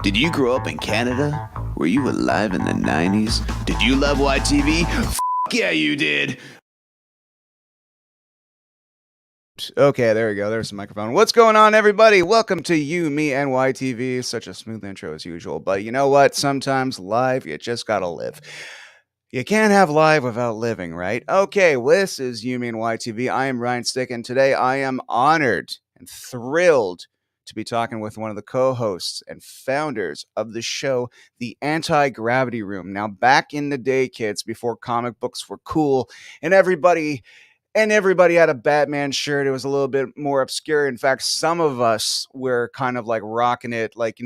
Did you grow up in Canada? Were you alive in the 90s? Did you love YTV? Yeah, you did. Okay, there we go. There's the microphone. What's going on, everybody? Welcome to You, Me, and YTV. Such a smooth intro as usual. But you know what? Sometimes live, you just gotta live. You can't have live without living, right? Okay, well, this is You, Me, and YTV. I am Ryan Stick, and today I am honored and thrilled to be talking with one of the co-hosts and founders of the show, The Anti-Gravity Room. Now, back in the day, kids, before comic books were cool and everybody had a Batman shirt. It was a little bit more obscure. In fact, some of us were kind of like rocking it. Like,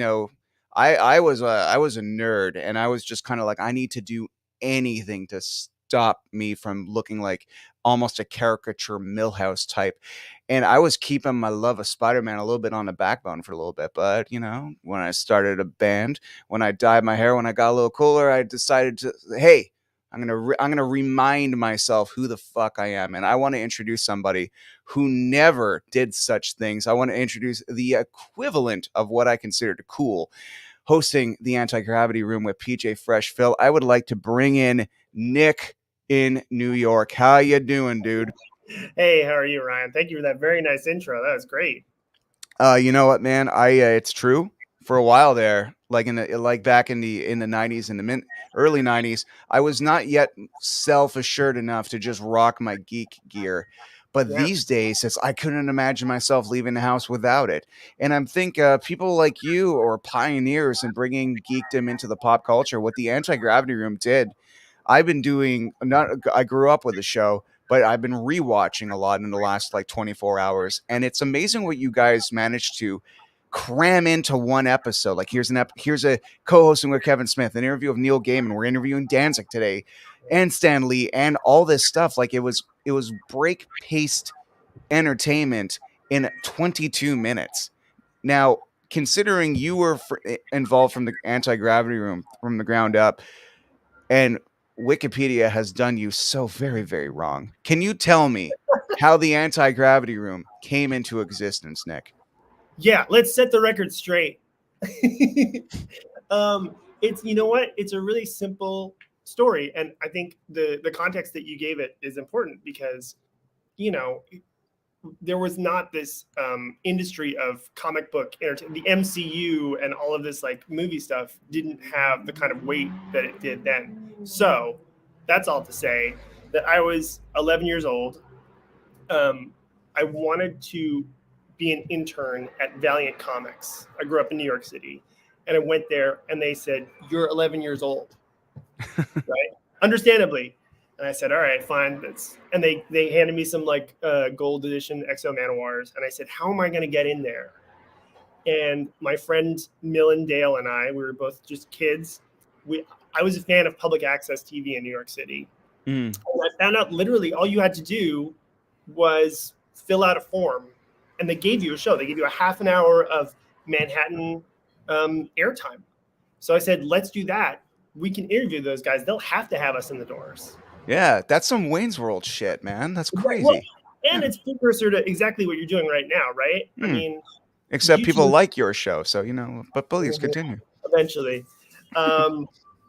I was a nerd, and I was just kind of like, I need to do anything to stop me from looking like almost a caricature Millhouse type. And I was keeping my love of Spider-Man a little bit on the backbone for a little bit. But, when I started a band, when I dyed my hair, when I got a little cooler, I decided to, hey, I'm gonna remind myself who the fuck I am, and I want to introduce somebody who never did such things. I want to introduce the equivalent of what I considered cool, hosting the Anti-Gravity Room with PJ Fresh Phill. I would like to bring in Nick in New York. How you doing, dude? Hey, how are you, Ryan? Thank you for that very nice intro. That was great. You know what, man? It's true. For a while there, back in the 90s, in the early 90s, I was not yet self-assured enough to just rock my geek gear. But these days, I couldn't imagine myself leaving the house without it. And I'm thinking people like you are pioneers in bringing geekdom into the pop culture. What the Anti-Gravity Room did, I've been doing. I grew up with the show, but I've been rewatching a lot in the last 24 hours, and it's amazing what you guys managed to cram into one episode. Like here's a co-hosting with Kevin Smith, an interview of Neil Gaiman. We're interviewing Danzig today, and Stan Lee, and all this stuff. Like it was break paced entertainment in 22 minutes. Now, considering you were involved from the Anti-Gravity Room from the ground up, and Wikipedia has done you so very, very wrong. Can you tell me how the Anti-Gravity Room came into existence, Nick? Yeah, let's set the record straight. It's it's a really simple story, and I think the context that you gave it is important because there was not this industry of comic book entertainment. The MCU and all of this movie stuff didn't have the kind of weight that it did then. So that's all to say that I was 11 years old. I wanted to be an intern at Valiant Comics. I grew up in New York City, and I went there, and they said, "You're 11 years old," right? Understandably. And I said, "All right, fine." And they handed me some gold edition XO Manowars, and I said, "How am I going to get in there?" And my friend Millen Dale and I, we were both just kids. I was a fan of public access TV in New York City. And I found out literally all you had to do was fill out a form, and they gave you a show. They gave you a half an hour of Manhattan airtime. So I said, let's do that. We can interview those guys. They'll have to have us in the doors. Yeah, that's some Wayne's World shit, man. That's crazy. Well, and it's precursor to exactly what you're doing right now, right? I mean, except people like your show, so but please continue. Eventually.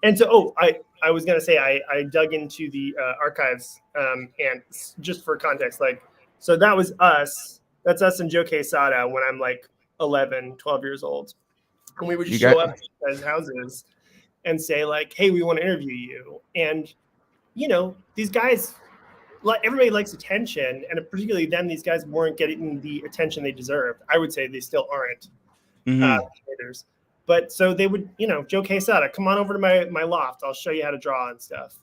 And so, I was gonna say I dug into the archives, and just for context, so that was us. That's us and Joe Quesada when I'm 11, 12 years old, and we would just show up to guys' houses and say hey, we want to interview you. And these guys, everybody likes attention, and particularly then, these guys weren't getting the attention they deserved. I would say they still aren't. But so they would, Joe Quesada, come on over to my loft. I'll show you how to draw and stuff.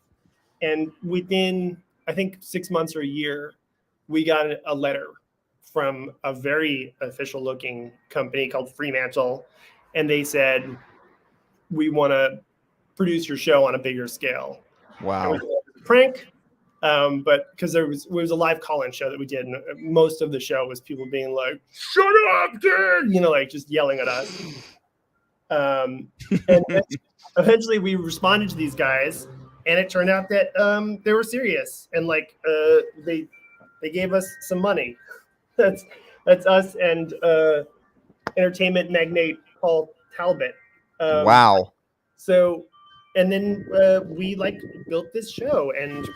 And within, I think, 6 months or a year, we got a letter from a very official looking company called Fremantle. And they said, we want to produce your show on a bigger scale. Wow. And we did a prank. But because it was a live call-in show that we did, and most of the show was people being like, "Shut up, dude!" Just yelling at us. And eventually we responded to these guys, and it turned out that they were serious, and they gave us some money. That's us and entertainment magnate Paul Talbot. Wow. So, and then we like built this show, and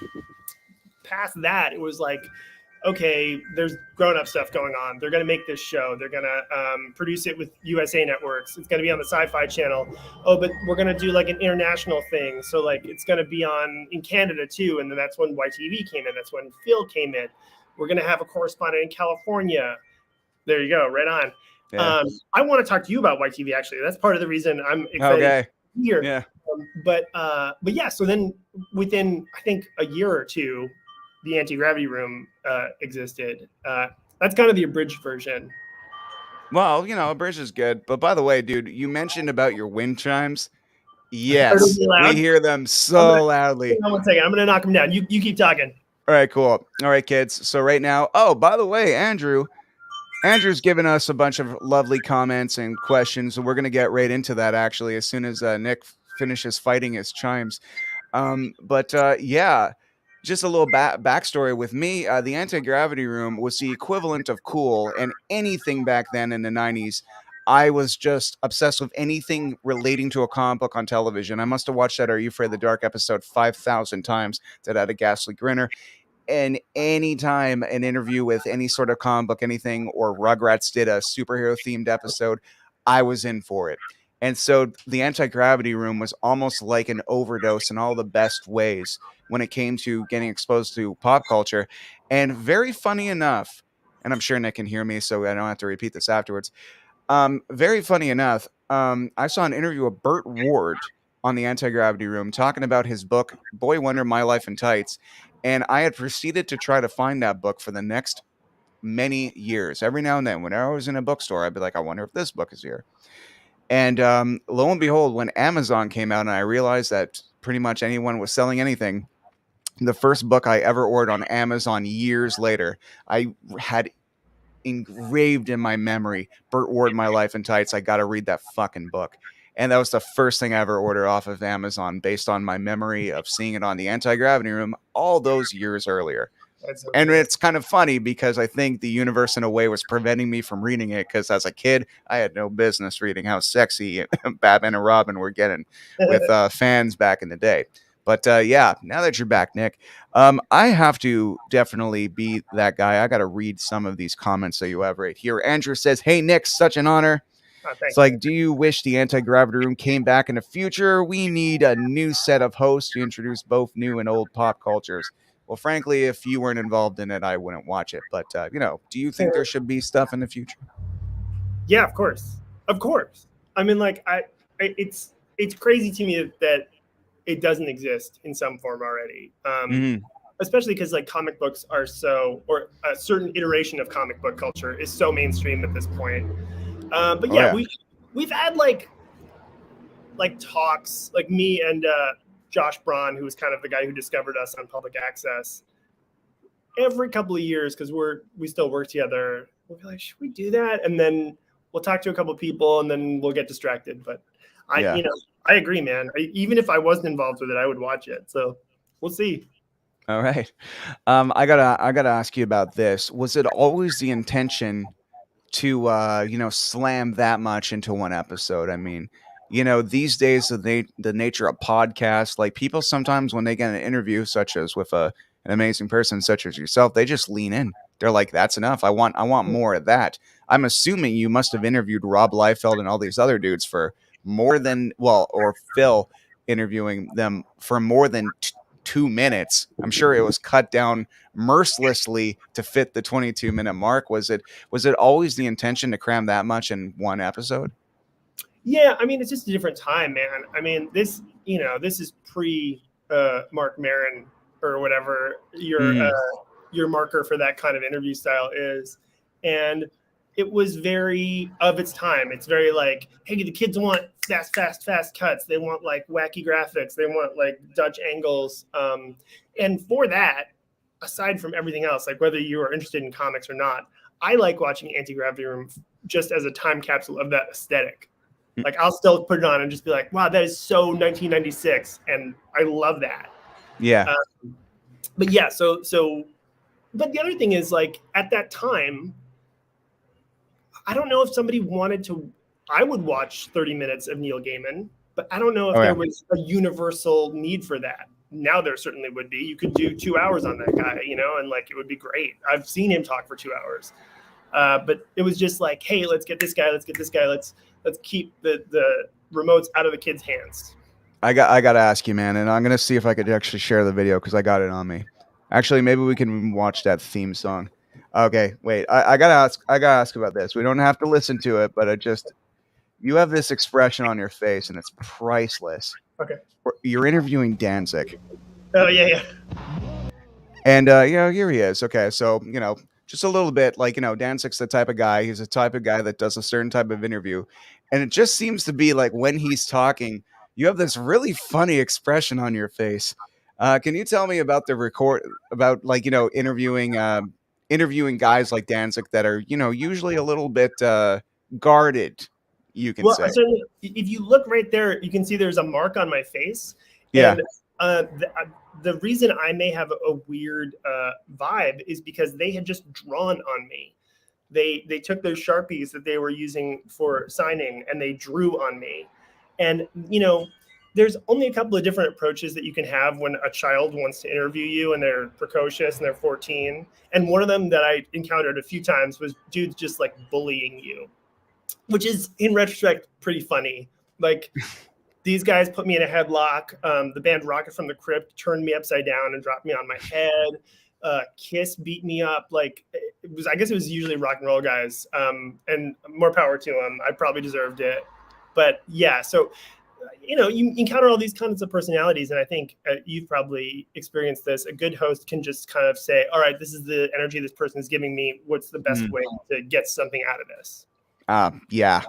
past that, it was like, okay, there's grown-up stuff going on. They're going to make this show. They're going to produce it with USA Networks. It's going to be on the Sci-Fi Channel. Oh, but we're going to do like an international thing. So like it's going to be on in Canada too. And then that's when YTV came in. That's when Phil came in. We're going to have a correspondent in California. There you go, right on. Yeah. I want to talk to you about YTV actually. That's part of the reason I'm excited Okay. here. Yeah. But yeah, so then within I think a year or two, the anti-gravity room existed. That's kind of the abridged version. Well, a bridge is good. But by the way, dude, you mentioned about your wind chimes. Are they Yes, loud? we hear them I'm so loudly. Hang on 1 second. I'm gonna knock them down. You keep talking. All right, cool. All right, kids. So right now, oh, by the way, Andrew's given us a bunch of lovely comments and questions, and we're gonna get right into that actually as soon as Nick finishes fighting his chimes. But yeah, just a little backstory with me. The anti-gravity room was the equivalent of cool, and anything back then in the 90s. I was just obsessed with anything relating to a comic book on television. I must have watched that Are You Afraid of the Dark episode 5,000 times. That had a ghastly grinner. And anytime an interview with any sort of comic book, anything, or Rugrats did a superhero themed episode, I was in for it. And so the anti-gravity room was almost like an overdose in all the best ways when it came to getting exposed to pop culture. And very funny enough, and I'm sure Nick can hear me, so I don't have to repeat this afterwards. Very funny enough, I saw an interview with Burt Ward on the Anti-Gravity Room talking about his book, Boy Wonder, My Life in Tights. And I had proceeded to try to find that book for the next many years. Every now and then, whenever I was in a bookstore, I'd be like, I wonder if this book is here. And lo and behold, when Amazon came out and I realized that pretty much anyone was selling anything, the first book I ever ordered on Amazon years later, I had engraved in my memory, Burt Ward, My Life in Tights. I got to read that fucking book. And that was the first thing I ever ordered off of Amazon based on my memory of seeing it on the Anti-Gravity Room all those years earlier. And it's kind of funny because I think the universe in a way was preventing me from reading it because as a kid, I had no business reading how sexy Batman and Robin were getting with fans back in the day. But yeah, now that you're back, Nick, I have to definitely be that guy. I got to read some of these comments that you have right here. Andrew says, "Hey, Nick, such an honor." It's like, do you wish the Anti-Gravity Room came back in the future? We need a new set of hosts to introduce both new and old pop cultures. Well, frankly, if you weren't involved in it, I wouldn't watch it. But, do you think there should be stuff in the future? Yeah, of course. Of course. I mean, like, it's crazy to me that it doesn't exist in some form already. Especially because like comic books are so, or a certain iteration of comic book culture is so mainstream at this point. But yeah, we've had like talks, like me and Josh Braun, who was kind of the guy who discovered us on public access. Every couple of years, because we still work together, we'll be like, should we do that? And then we'll talk to a couple of people, and then we'll get distracted. But I agree, man. Even if I wasn't involved with it, I would watch it. So we'll see. All right. I gotta ask you about this. Was it always the intention to slam that much into one episode? I mean, these days the nature of podcasts, like people sometimes when they get an interview such as with an amazing person such as yourself, they just lean in. They're like, that's enough. I want more of that. I'm assuming you must have interviewed Rob Liefeld and all these other dudes for more than, or Phil interviewing them for more than 2 minutes. I'm sure it was cut down mercilessly to fit the 22-minute mark. Was it always the intention to cram that much in one episode? Yeah, I mean, it's just a different time, man. I mean, this is pre Mark Maron or whatever your marker for that kind of interview style is. And it was very of its time. It's very like, hey, the kids want fast cuts. They want like wacky graphics. They want like Dutch angles. And for that, aside from everything else, like whether you are interested in comics or not, I like watching Anti-Gravity Room just as a time capsule of that aesthetic. Like I'll still put it on and just be like, wow, that is so 1996. And I love that. Yeah. But yeah, but the other thing is like at that time, I don't know if somebody wanted to I would watch 30 minutes of Neil Gaiman, but I don't know if Oh there yeah. was a universal need for that. Now there certainly would be. You could do 2 hours on that guy, and like it would be great. I've seen him talk for 2 hours, but it was just like, hey, let's get this guy, let's keep the remotes out of the kids' hands. I got to ask you, man, and I'm gonna see if I could actually share the video because I got it on me. Actually, maybe we can watch that theme song. Okay, wait. I gotta ask. I gotta ask about this. We don't have to listen to it, but you have this expression on your face, and it's priceless. Okay. You're interviewing Danzig. Oh yeah, yeah. And here he is. Okay, so just a little bit like Danzig's the type of guy. He's the type of guy that does a certain type of interview, and it just seems to be like when he's talking, you have this really funny expression on your face. Can you tell me about the record about like interviewing guys like Danzig that are usually a little bit guarded, you can Well, say. certainly, if you look right there, you can see there's a mark on my face, Yeah. and the reason I may have a weird vibe is because they had just drawn on me. They took those Sharpies that they were using for signing and they drew on me, and there's only a couple of different approaches that you can have when a child wants to interview you and they're precocious and they're 14. And one of them that I encountered a few times was dudes just like bullying you, which is in retrospect pretty funny. Like these guys put me in a headlock. The band Rocket from the Crypt turned me upside down and dropped me on my head. Kiss beat me up. Like I guess it was usually rock and roll guys. And more power to them. I probably deserved it. But yeah, so you encounter all these kinds of personalities, and I think you've probably experienced this. A good host can just kind of say, all right, this is the energy this person is giving me. What's the best way to get something out of this? Yeah.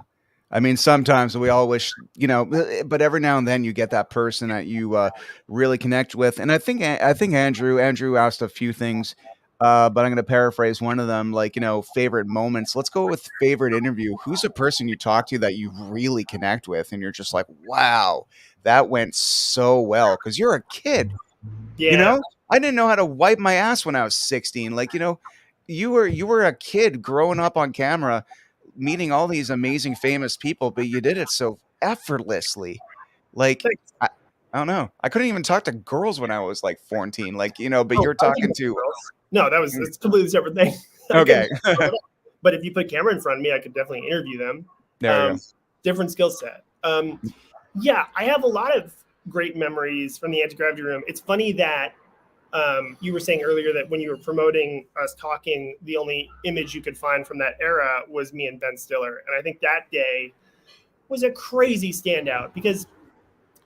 I mean, sometimes we all wish, but every now and then you get that person that you really connect with. And I think Andrew asked a few things, but I'm going to paraphrase one of them, like favorite moments. Let's go with favorite interview. Who's a person you talk to that you really connect with, and you're just like, wow, that went so well because you're a kid. Yeah. I didn't know how to wipe my ass when I was 16. Like you were a kid growing up on camera meeting all these amazing famous people, but you did it so effortlessly. Like I, I don't know. I couldn't even talk to girls when I was like 14. Like, but you're talking to no, it's a completely separate thing. okay. But if you put camera in front of me, I could definitely interview them. There you go. Different skill set. Yeah, I have a lot of great memories from the anti-gravity room. It's funny that you were saying earlier that when you were promoting us talking, the only image you could find from that era was me and Ben Stiller. And I think that day was a crazy standout because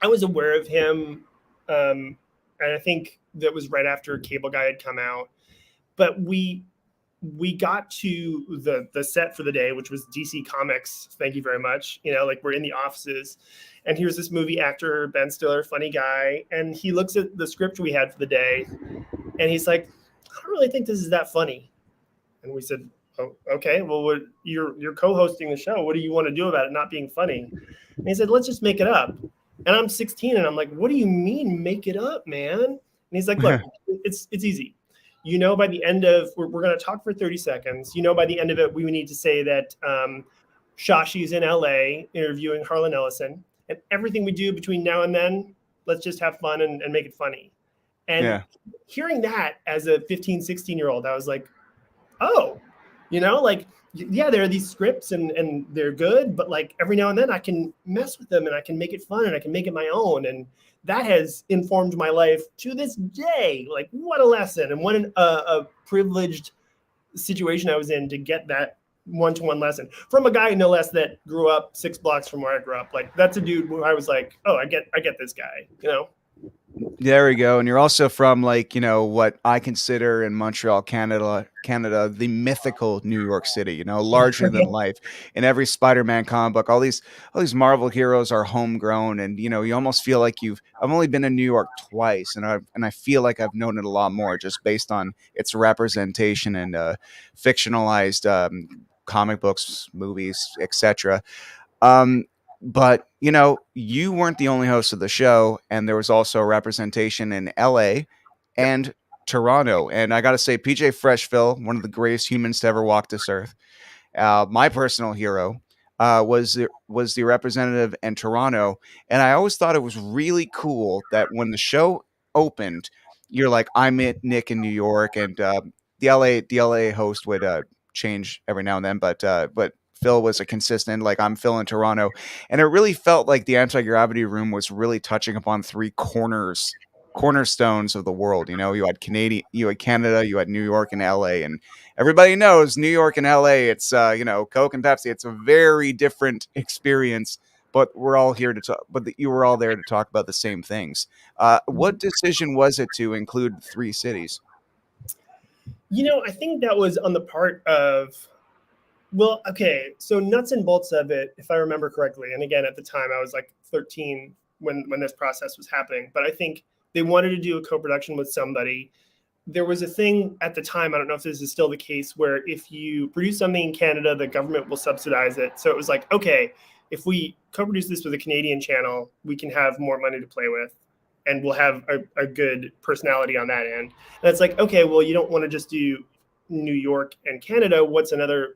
I was aware of him. And I think that was right after Cable Guy had come out. But we got to the set for the day, which was DC Comics. Thank you very much. Like we're in the offices. And here's this movie actor, Ben Stiller, funny guy. And he looks at the script we had for the day. And he's like, I don't really think this is that funny. And we said, oh, okay, well, you're co-hosting the show. What do you want to do about it not being funny? And he said, let's just make it up. And I'm 16. And I'm like, what do you mean make it up, man? And he's like, look, it's easy. By the end of, we're going to talk for 30 seconds. By the end of it, we need to say that Shashi's in LA interviewing Harlan Ellison. And everything we do between now and then, let's just have fun and make it funny. And hearing that as a 15, 16-year-old, I was like, oh, yeah, there are these scripts and they're good, but like every now and then I can mess with them and I can make it fun and I can make it my own. And that has informed my life to this day. Like what a lesson and what a privileged situation I was in to get that one-to-one lesson from a guy no less that grew up 6 blocks from where I grew up. Like that's a dude who I was like, oh, I get this guy, There we go. And you're also from like, what I consider in Montreal, Canada, the mythical New York City, larger than life. In every Spider-Man comic book, all these Marvel heroes are homegrown. And, you almost feel like I've only been in New York twice. And I feel like I've known it a lot more just based on its representation and fictionalized comic books, movies, etc. But you weren't the only host of the show, and there was also representation in LA and Toronto. And I gotta say, PJ Fresh Phill, one of the greatest humans to ever walk this earth, my personal hero. was the representative in Toronto, and I always thought it was really cool that when the show opened, you're like, I'm at Nick in New York, and the LA host would change every now and then, but Phil was a consistent, like, I'm Phil in Toronto, and it really felt like the anti-gravity room was really touching upon three cornerstones of the world. You had you had Canada, you had New York, and LA, and everybody knows New York and LA, it's Coke and Pepsi, it's a very different experience, but we're all here to talk, you were all there to talk about the same things. What decision was it to include three cities? I think that was on the part of, well, okay, so nuts and bolts of it, if I remember correctly, and again, at the time I was like 13 when this process was happening, but I think they wanted to do a co-production with somebody. There was a thing at the time, I don't know if this is still the case, where if you produce something in Canada, the government will subsidize it. So it was like, okay, if we co-produce this with a Canadian channel, we can have more money to play with, and we'll have a good personality on that end. And it's like, okay, well, you don't want to just do New York and Canada. What's another,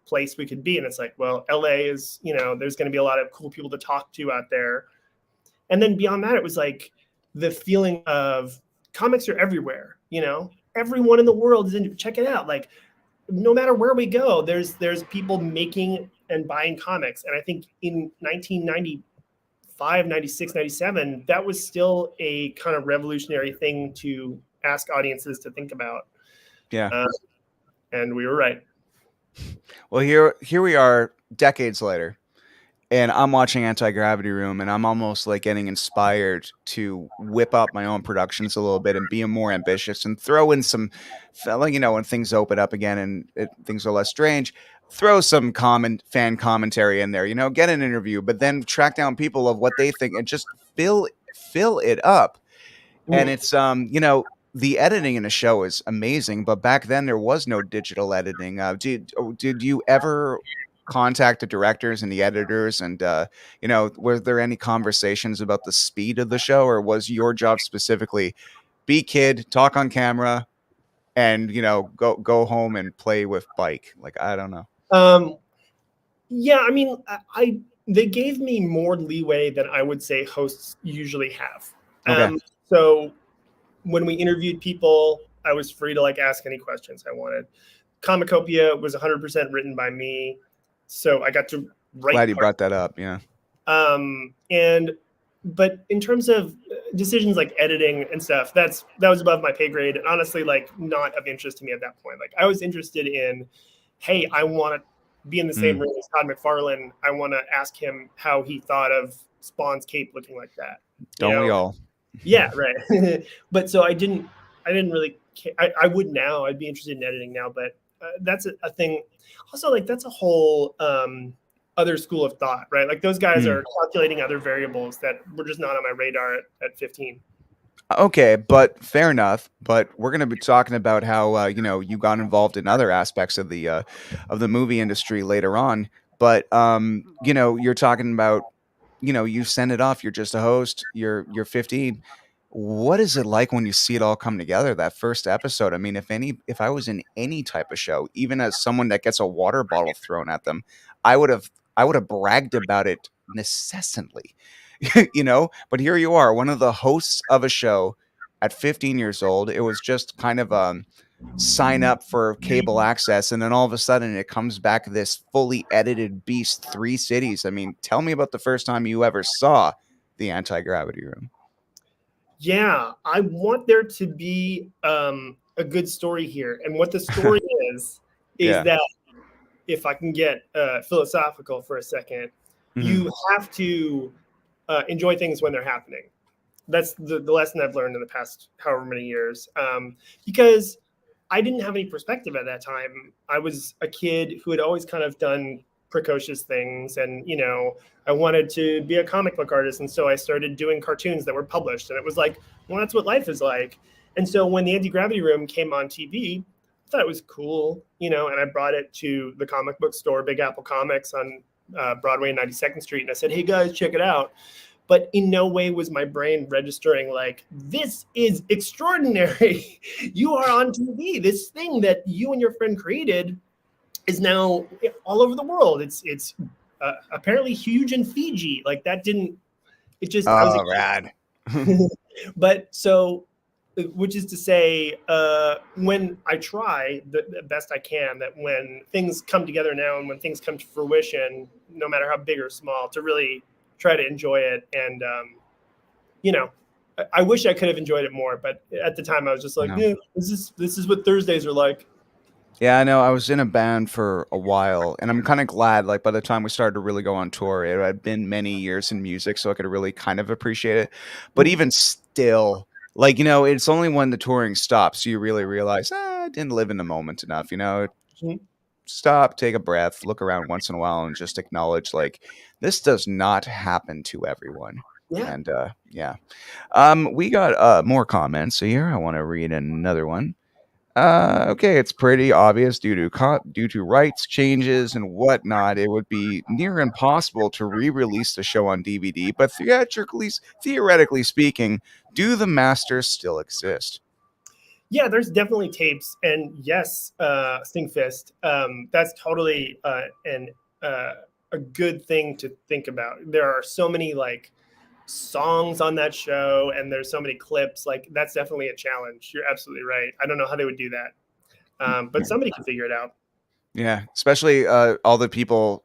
place we could be? And it's like, well, LA is, there's going to be a lot of cool people to talk to out there. And then beyond that, it was like the feeling of comics are everywhere. Everyone in the world is into, check it out. Like, no matter where we go, there's people making and buying comics. And I think in 1995, 96, 97, that was still a kind of revolutionary thing to ask audiences to think about. Yeah. And we were right. Well, here we are decades later, and I'm watching Anti-Gravity Room, and I'm almost like getting inspired to whip up my own productions a little bit and be more ambitious and throw in some, when things open up again and things are less strange, throw some fan commentary in there, get an interview, but then track down people of what they think and just fill it up. And it's the editing in a show is amazing, but back then there was no digital editing. Did you ever contact the directors and the editors, and were there any conversations about the speed of the show, or was your job specifically be kid, talk on camera, and go home and play with bike? Like, I don't know. Yeah, I mean, they gave me more leeway than I would say hosts usually have. Okay. So when we interviewed people, I was free to ask any questions I wanted. Comicopia was 100% written by me, so I got to write. Glad you brought that up. Yeah. But in terms of decisions like editing and stuff, that was above my pay grade, and honestly, not of interest to me at that point. I was interested in, hey, I want to be in the same room as Todd McFarlane. I want to ask him how he thought of Spawn's cape looking like that. Don't we all? Yeah, right. But so I didn't really care. I would now. I'd be interested in editing now, but that's a thing. Also, that's a whole other school of thought, right? Those guys are calculating other variables that were just not on my radar at 15. Okay, but fair enough. But we're going to be talking about how you got involved in other aspects of the movie industry later on. But you're talking about you send it off. You're just a host. You're 15. What is it like when you see it all come together? That first episode. I mean, if I was in any type of show, even as someone that gets a water bottle thrown at them, I would have bragged about it incessantly. But here you are, one of the hosts of a show at 15 years old. It was just kind of sign up for cable access, and then all of a sudden it comes back this fully edited beast, three cities. I mean, tell me about the first time you ever saw the Anti-Gravity Room. Yeah, I want there to be a good story here, and what the story is that, if I can get philosophical for a second, you have to enjoy things when they're happening. That's the lesson I've learned in the past however many years, because I didn't have any perspective at that time. I was a kid who had always kind of done precocious things, and I wanted to be a comic book artist, and so I started doing cartoons that were published, and it was like, well, that's what life is like. And so when the Anti-Gravity Room came on TV, I thought it was cool, and I brought it to the comic book store, Big Apple Comics on Broadway and 92nd Street, and I said, hey guys, check it out. But in no way was my brain registering this is extraordinary. You are on TV. This thing that you and your friend created is now all over the world. It's apparently huge in Fiji. Like that didn't. It just I was Oh, a rad. kid. But so, which is to say, when I try the best I can, that when things come together now and when things come to fruition, no matter how big or small, to really try to enjoy it. And you know, I wish I could have enjoyed it more, but at the time I was just like, No. yeah, this is what Thursdays are like. Yeah, I know. I was in a band for a while, and I'm kind of glad. Like by the time we started to really go on tour, it had been many years in music, so I could really kind of appreciate it. But Mhm. even still, like it's only when the touring stops you really realize, I didn't live in the moment enough. Mhm. Stop, take a breath, look around once in a while, and just acknowledge like this does not happen to everyone. Yeah. And yeah, we got more comments here. I want to read another one. Okay, it's pretty obvious due to rights changes and whatnot, it would be near impossible to re-release the show on DVD. But theoretically speaking, do the masters still exist? Yeah, there's definitely tapes, and yes, Stingfist. That's totally uh, a good thing to think about. There are so many like songs on that show, and there's so many clips. Like that's definitely a challenge. You're absolutely right. I don't know how they would do that, but somebody can figure it out. Yeah, especially all the people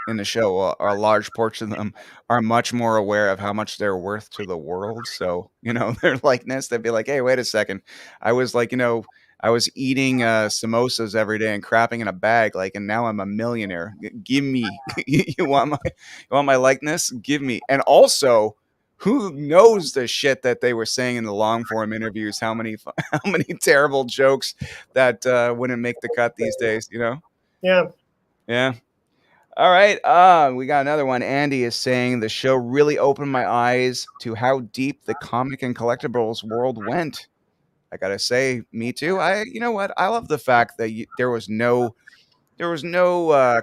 in the show, a large portion of them are much more aware of how much they're worth to the world. So, their likeness, they'd be like, "Hey, wait a second. I was like, I was eating samosas every day and crapping in a bag, like, and now I'm a millionaire. Give me, you want my likeness? Give me." And also, who knows the shit that they were saying in the long form interviews? How many, how many terrible jokes that wouldn't make the cut these days? Yeah. Yeah. All right. We got another one. Andy is saying the show really opened my eyes to how deep the comic and collectibles world went. I gotta say, me too. You know what? I love the fact that there was no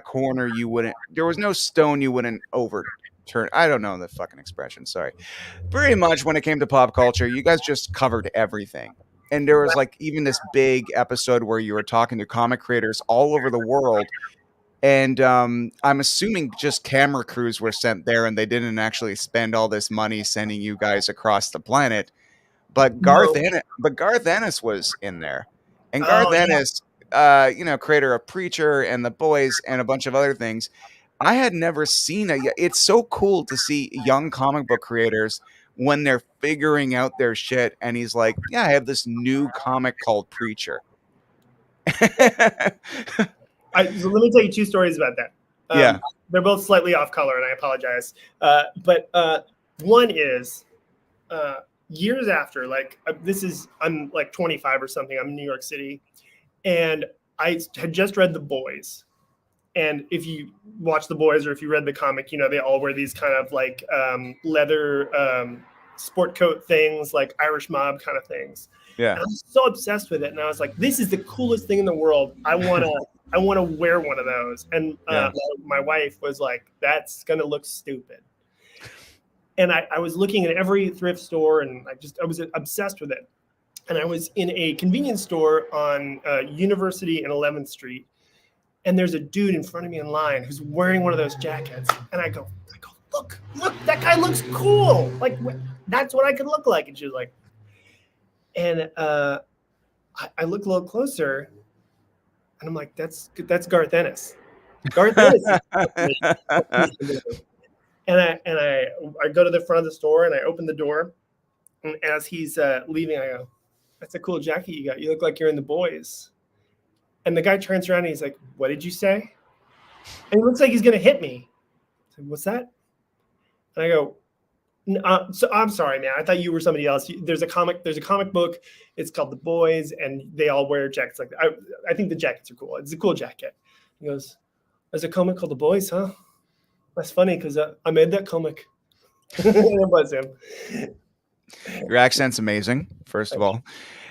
corner you wouldn't, there was no stone you wouldn't overturn. I don't know the fucking expression. Sorry. Pretty much when it came to pop culture, you guys just covered everything. And there was like even this big episode where you were talking to comic creators all over the world. And I'm assuming just camera crews were sent there and they didn't actually spend all this money sending you guys across the planet. No. But Garth Ennis was in there. And Garth Oh yeah. Ennis, creator of Preacher and The Boys and a bunch of other things. I had never seen it yet. It's so cool to see young comic book creators when they're figuring out their shit. And he's like, "Yeah, I have this new comic called Preacher." So let me tell you two stories about that. Yeah. They're both slightly off color, and I apologize. But one is uh, years after, like I'm like 25 or something. I'm in New York City, and I had just read The Boys. And if you watch The Boys or if you read the comic, they all wear these kind of like leather sport coat things, like Irish mob kind of things. Yeah. And I was so obsessed with it, and I was like, "This is the coolest thing in the world. I want to wear one of those." And Yeah. my wife was like, "That's gonna look stupid." And I was looking at every thrift store, and I was obsessed with it. And I was in a convenience store on University and 11th Street, and there's a dude in front of me in line who's wearing one of those jackets, and I go, look, that guy looks cool. Like that's what I could look like. And she was like, and I look a little closer, and I'm like, that's Garth Ennis. Garth Ennis. And I go to the front of the store and I open the door, and as he's leaving, I go, "That's a cool jacket you got. You look like you're in The Boys." And the guy turns around and he's like, "What did you say?" And he looks like he's gonna hit me. I said, "What's that?" And I go, "So I'm sorry, man. I thought you were somebody else. There's a comic book. It's called The Boys, and they all wear jackets like that. I think the jackets are cool. It's a cool jacket." He goes, "There's a comic called The Boys, huh? That's funny because I made that comic." It was him. Your accent's amazing, first of all.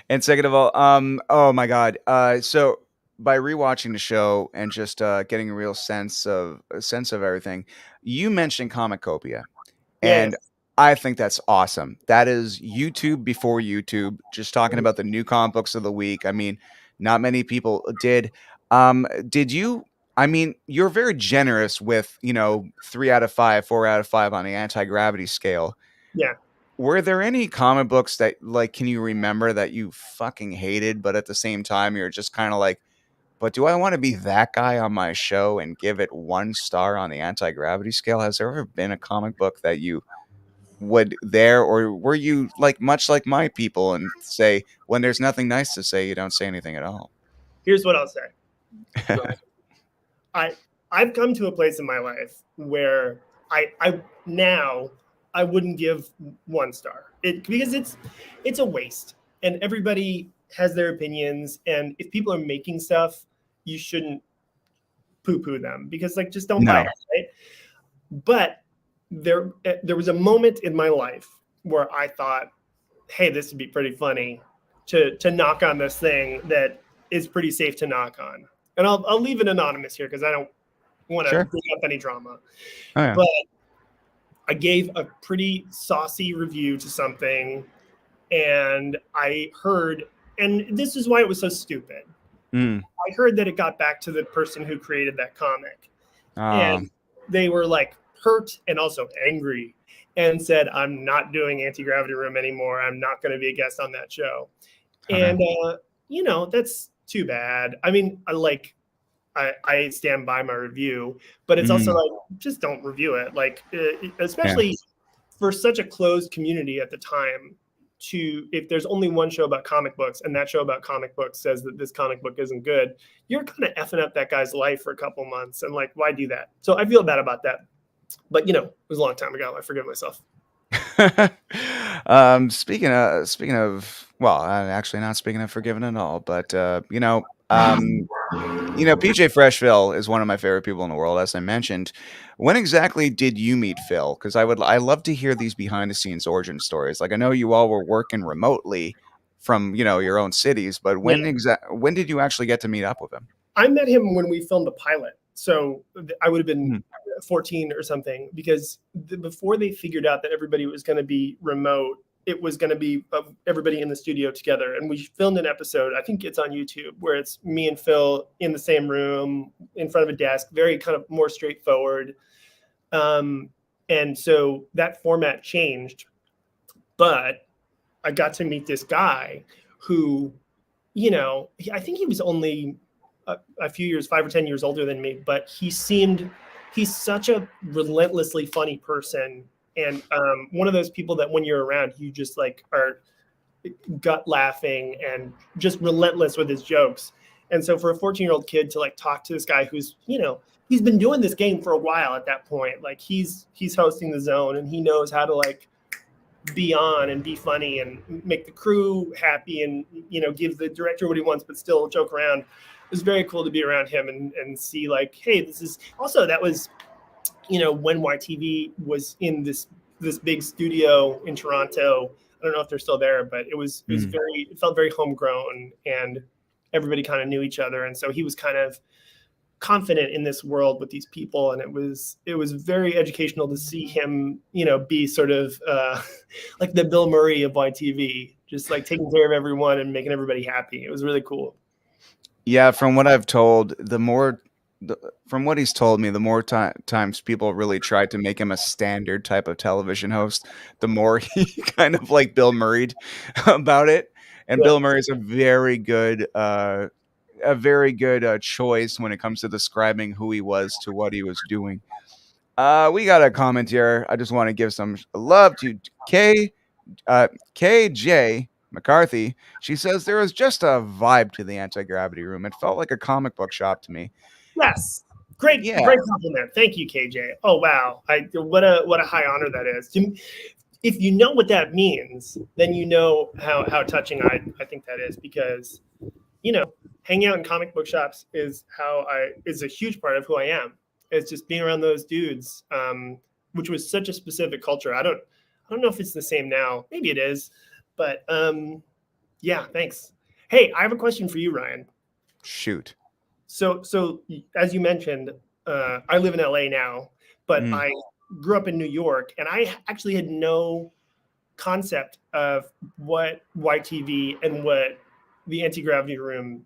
And second of all, oh my god. So by rewatching the show and just getting a real sense of everything, you mentioned Comicopia. And Yes. I think that's awesome. That is YouTube before YouTube, just talking about the new comic books of the week. I mean, not many people did. Did you I mean, you're very generous with, 3 out of 5, 4 out of 5 on the anti-gravity scale. Yeah. Were there any comic books that, like, can you remember that you fucking hated, but at the same time, you're just kinda like, "But do I wanna be that guy on my show and give it 1 star on the anti-gravity scale?" Has there ever been a comic book that you would there, or were you, like, much like my people and say, when there's nothing nice to say, you don't say anything at all? Here's what I'll say. I've come to a place in my life where I now I wouldn't give 1 star because it's a waste, and everybody has their opinions, and if people are making stuff, you shouldn't poo-poo them, because like, just don't buy it, No. right? But there was a moment in my life where I thought, hey, this would be pretty funny to knock on this thing that is pretty safe to knock on. And I'll leave it anonymous here because I don't want to Sure. bring up any drama. Oh, yeah. But I gave a pretty saucy review to something, and I heard, and this is why it was so stupid. Mm. I heard that it got back to the person who created that comic, and Um, they were like hurt and also angry, and said, I'm not doing Anti-Gravity Room anymore. I'm not going to be a guest on that show. okay. And that's too bad. I mean, I stand by my review, but it's also Mhm. like, just don't review it. Like, Yeah. especially for such a closed community at the time, if there's only one show about comic books and that show about comic books says that this comic book isn't good, you're kind of effing up that guy's life for a couple months. And like, why do that? So I feel bad about that. But it was a long time ago. I forgive myself. Speaking of, well, actually not speaking of forgiving at all, but PJ Fresh Phill is one of my favorite people in the world, as I mentioned. When exactly did you meet Phil? Because I love to hear these behind the scenes origin stories. Like, I know you all were working remotely from your own cities, but Yeah. when did you actually get to meet up with him? I met him when we filmed the pilot. So I would have been Hmm. 14 or something, because before they figured out that everybody was going to be remote, it was going to be everybody in the studio together. And we filmed an episode, I think it's on YouTube, where it's me and Phil in the same room in front of a desk, very kind of more straightforward. And so that format changed, but I got to meet this guy who, I think he was only a few years, 5 or 10 years older than me, but he's such a relentlessly funny person. And one of those people that when you're around, you just like are gut laughing and just relentless with his jokes. And so for a 14-year-old kid to like talk to this guy who's, he's been doing this game for a while at that point, like he's hosting the Zone, and he knows how to like be on and be funny and make the crew happy, and give the director what he wants but still joke around. It was very cool to be around him and see like, hey, this is also, that was when YTV was in this big studio in Toronto. I don't know if they're still there, but Mm. it felt very homegrown, and everybody kind of knew each other, and so he was kind of confident in this world with these people, and it was very educational to see him be sort of like the Bill Murray of YTV, just like taking care of everyone and making everybody happy. It was really cool. Yeah, from what I've told, from what he's told me, the more times people really tried to make him a standard type of television host, the more he kind of like Bill Murray'd about it. And Yeah. Bill Murray's a very good choice when it comes to describing who he was to what he was doing. We got a comment here. I just want to give some love to KJ McCarthy. She says there was just a vibe to the anti-gravity room. It felt like a comic book shop to me. Yes. Great Yeah. compliment. Thank you, KJ. Oh wow. What a high honor that is. If you know what that means, then you know how touching I think that is, because hanging out in comic book shops is a huge part of who I am. It's just being around those dudes, which was such a specific culture. I don't know if it's the same now. Maybe it is, but yeah. Thanks. Hey, I have a question for you, Ryan. Shoot. So as you mentioned, I live in LA now, but Mm. I grew up in New York, and I actually had no concept of what YTV and what the Anti-Gravity Room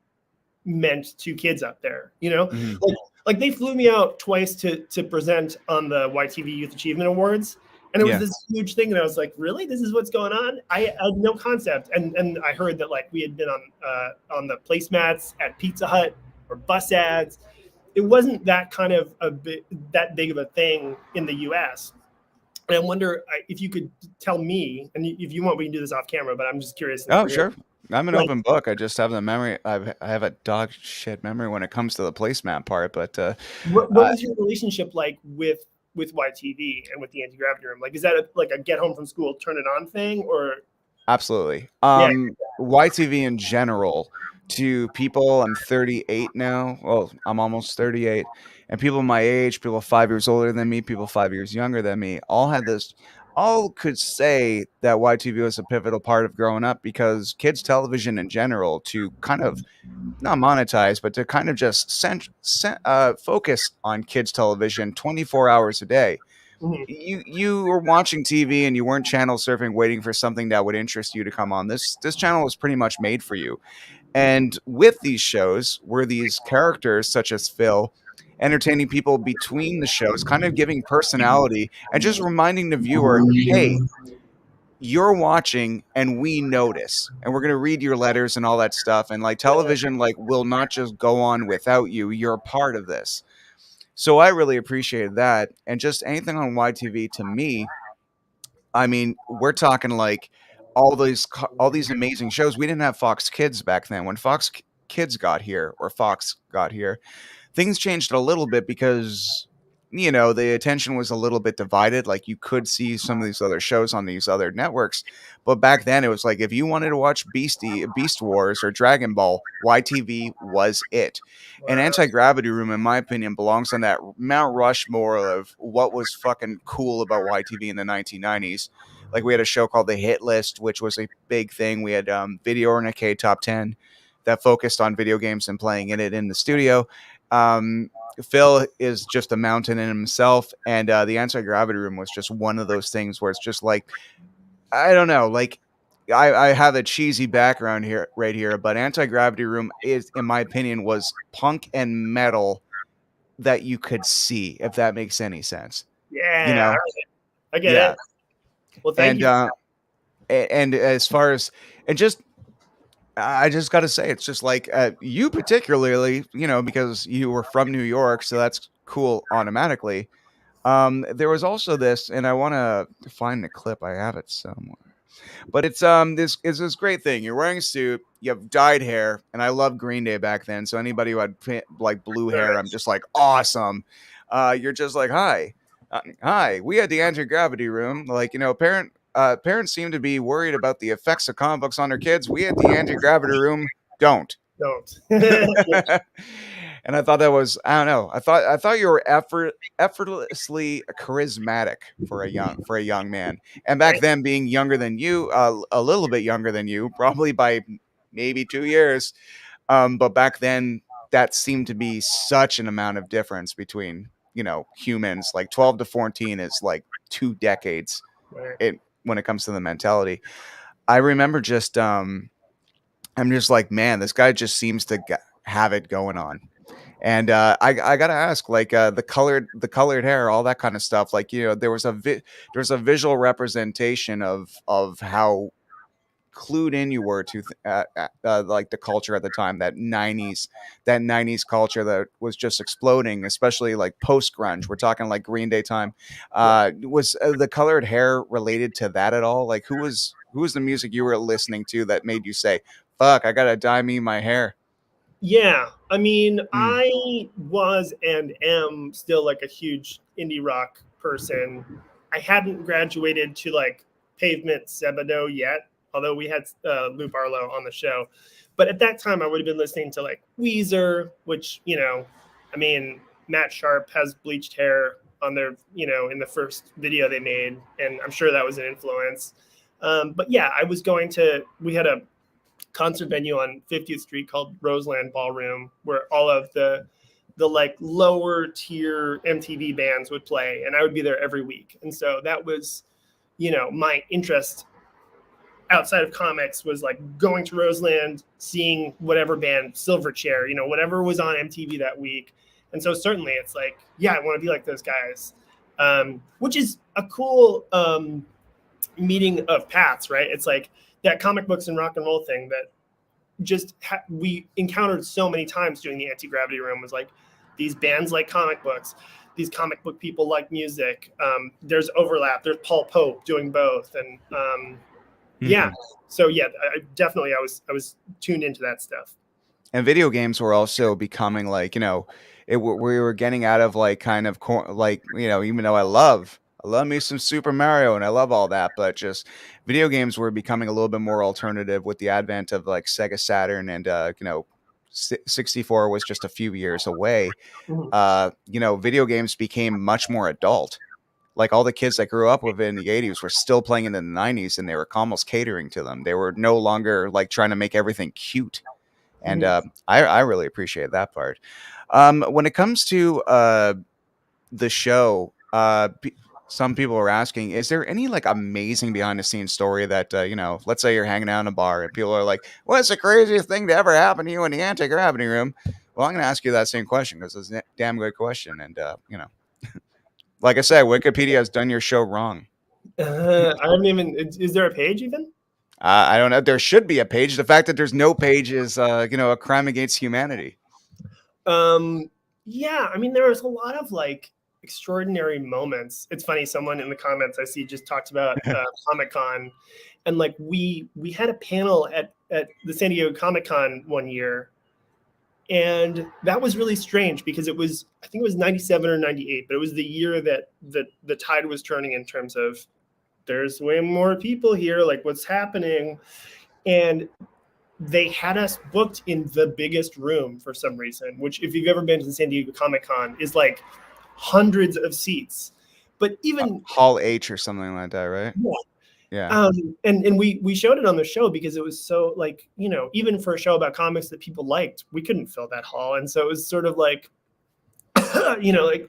meant to kids up there. Mhm. Like like they flew me out twice to present on the YTV Youth Achievement Awards. And it was this huge thing, and I was like, "Really? This is what's going on?" I had no concept, and I heard that like we had been on the placemats at Pizza Hut or bus ads. It wasn't that kind of that big of a thing in the U.S. And I wonder if you could tell me, and if you want, we can do this off camera. But I'm just curious. Oh, sure. I'm an like, open book. I just have the memory. I have a dog shit memory when it comes to the placemat part. But what was your relationship like with YTV and with the anti-gravity room? Like, is that like a get home from school, turn it on thing, or? Absolutely. Yeah. YTV in general, to people, I'm 38 now. Well, I'm almost 38. And people my age, people 5 years older than me, people 5 years younger than me, all could say that YTV was a pivotal part of growing up, because kids television in general, to kind of not monetize, but to kind of just focus on kids television 24 hours a day. Mm-hmm. You were watching TV and you weren't channel surfing waiting for something that would interest you to come on. This channel was pretty much made for you. And with these shows were these characters such as Phil, entertaining people between the shows, kind of giving personality and just reminding the viewer, hey, you're watching and we notice, and we're going to read your letters and all that stuff. And like television, like, will not just go on without you. You're a part of this. So I really appreciated that. And just anything on YTV, to me, I mean, we're talking like all these amazing shows. We didn't have Fox Kids back then. When Fox Kids got here, or Fox got here, things changed a little bit, because the attention was a little bit divided. Like, you could see some of these other shows on these other networks, but back then it was like, if you wanted to watch Beast Wars or Dragon Ball, YTV was it. And Anti-Gravity Room, in my opinion, belongs on that Mount Rushmore of what was fucking cool about YTV in the 1990s. Like, we had a show called The Hit List, which was a big thing. We had Video Arcade Top 10 that focused on video games and playing in it in the studio. Phil is just a mountain in himself, and the Anti-Gravity Room was just one of those things where it's just like, I don't know, like, I have a cheesy background here, right here, but Anti-Gravity Room is, in my opinion, was punk and metal that you could see, if that makes any sense. Yeah, I get it. Well, thank you. And as far as, and just, I just got to say, it's just like, you particularly, because you were from New York, so that's cool automatically. There was also this, and I want to find the clip. I have it somewhere. But it's this great thing. You're wearing a suit, you have dyed hair, and I loved Green Day back then. So anybody who had like blue hair, I'm just like, awesome. You're just like, hi, we had the Anti-Gravity Room. Like, parents seem to be worried about the effects of comic books on their kids. We at the Anti-Gravity Room don't. And I thought that was, I don't know. I thought you were effortlessly charismatic for a young man. And back then, being younger than you, a little bit younger than you, probably by maybe 2 years. But back then, that seemed to be such an amount of difference between, humans. Like 12 to 14 is like 2 decades. When it comes to the mentality. I remember just, I'm just like, man, this guy just seems to have it going on. And I gotta ask, like, the colored hair, all that kind of stuff. Like, there was a visual representation of how clued in you were to like the culture at the time, that 90s culture that was just exploding, especially like post grunge. We're talking like Green Day time. Was the colored hair related to that at all? Like, who was the music you were listening to that made you say, fuck, I gotta dye me my hair? Yeah, I mean, I was and am still like a huge indie rock person. I hadn't graduated to like Pavement Sebado yet, although we had Lou Barlow on the show. But at that time, I would have been listening to like Weezer, which, I mean, Matt Sharp has bleached hair on their, in the first video they made. And I'm sure that was an influence. But yeah, we had a concert venue on 50th Street called Roseland Ballroom, where all of the like lower tier MTV bands would play, and I would be there every week. And so that was, my interest outside of comics was like going to Roseland, seeing whatever band, Silverchair, whatever was on MTV that week. And so certainly it's like, yeah, I want to be like those guys, which is a cool meeting of paths, right? It's like that comic books and rock and roll thing that just we encountered so many times doing the Anti-Gravity Room was like these bands like comic books, these comic book people like music. There's overlap. There's Paul Pope doing both, and yeah. So yeah, I was tuned into that stuff. And video games were also becoming like, we were getting out of like kind of like, even though I love me some Super Mario and I love all that, but just video games were becoming a little bit more alternative with the advent of like Sega Saturn, and 64 was just a few years away. Video games became much more adult. Like all the kids that grew up with it in the 80s were still playing it in the 90s, and they were almost catering to them. They were no longer like trying to make everything cute. And I really appreciate that part. When it comes to the show, some people are asking, is there any like amazing behind the scenes story that, let's say you're hanging out in a bar and people are like, what's the craziest thing to ever happen to you in the anti-gravity room? Well, I'm going to ask you that same question because it's a damn good question. And, like I said, Wikipedia has done your show wrong. I haven't even, is there a page even? I don't know. There should be a page. The fact that there's no page is, a crime against humanity. Yeah, I mean, there was a lot of like extraordinary moments. It's funny, someone in the comments I see just talked about Comic-Con, and like we had a panel at the San Diego Comic-Con one year, and that was really strange because it was, I think it was 97 or 98, but it was the year that the tide was turning in terms of there's way more people here, like what's happening. And they had us booked in the biggest room for some reason, which if you've ever been to the San Diego Comic-Con is like hundreds of seats. But even Hall H or something like that, right? Yeah. And we showed it on the show because it was so like, even for a show about comics that people liked, we couldn't fill that hall. And so it was sort of like, like,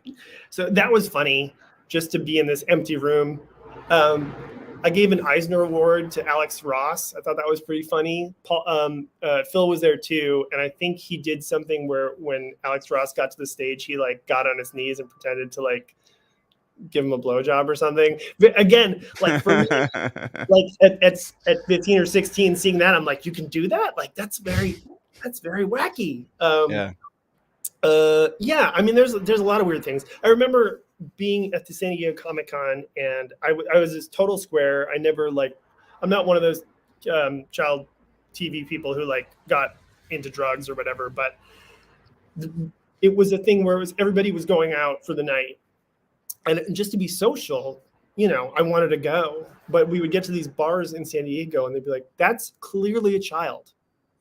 so that was funny just to be in this empty room. I gave an Eisner Award to Alex Ross. I thought that was pretty funny. Phil was there too, and I think he did something where when Alex Ross got to the stage, he like got on his knees and pretended to like give him a blowjob or something. But again, like for me, like at 15 or 16, seeing that, I'm like, you can do that? Like that's very wacky. Yeah. I mean, there's a lot of weird things. I remember being at the San Diego Comic-Con, and I was this total square. I'm not one of those child TV people who like got into drugs or whatever, but it was a thing where everybody was going out for the night, and just to be social, I wanted to go, but we would get to these bars in San Diego and they'd be like, that's clearly a child.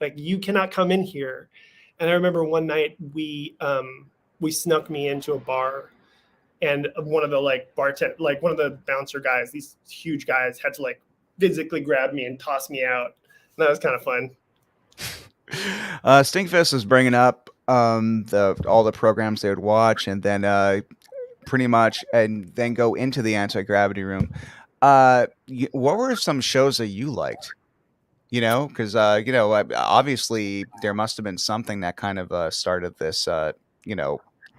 Like you cannot come in here. And I remember one night we snuck me into a bar, and one of the one of the bouncer guys, these huge guys, had to like physically grab me and toss me out. And that was kind of fun. Stinkfist was bringing up all the programs they would watch, and then pretty much, and then go into the anti-gravity room. What were some shows that you liked? Because obviously there must have been something that kind of started this,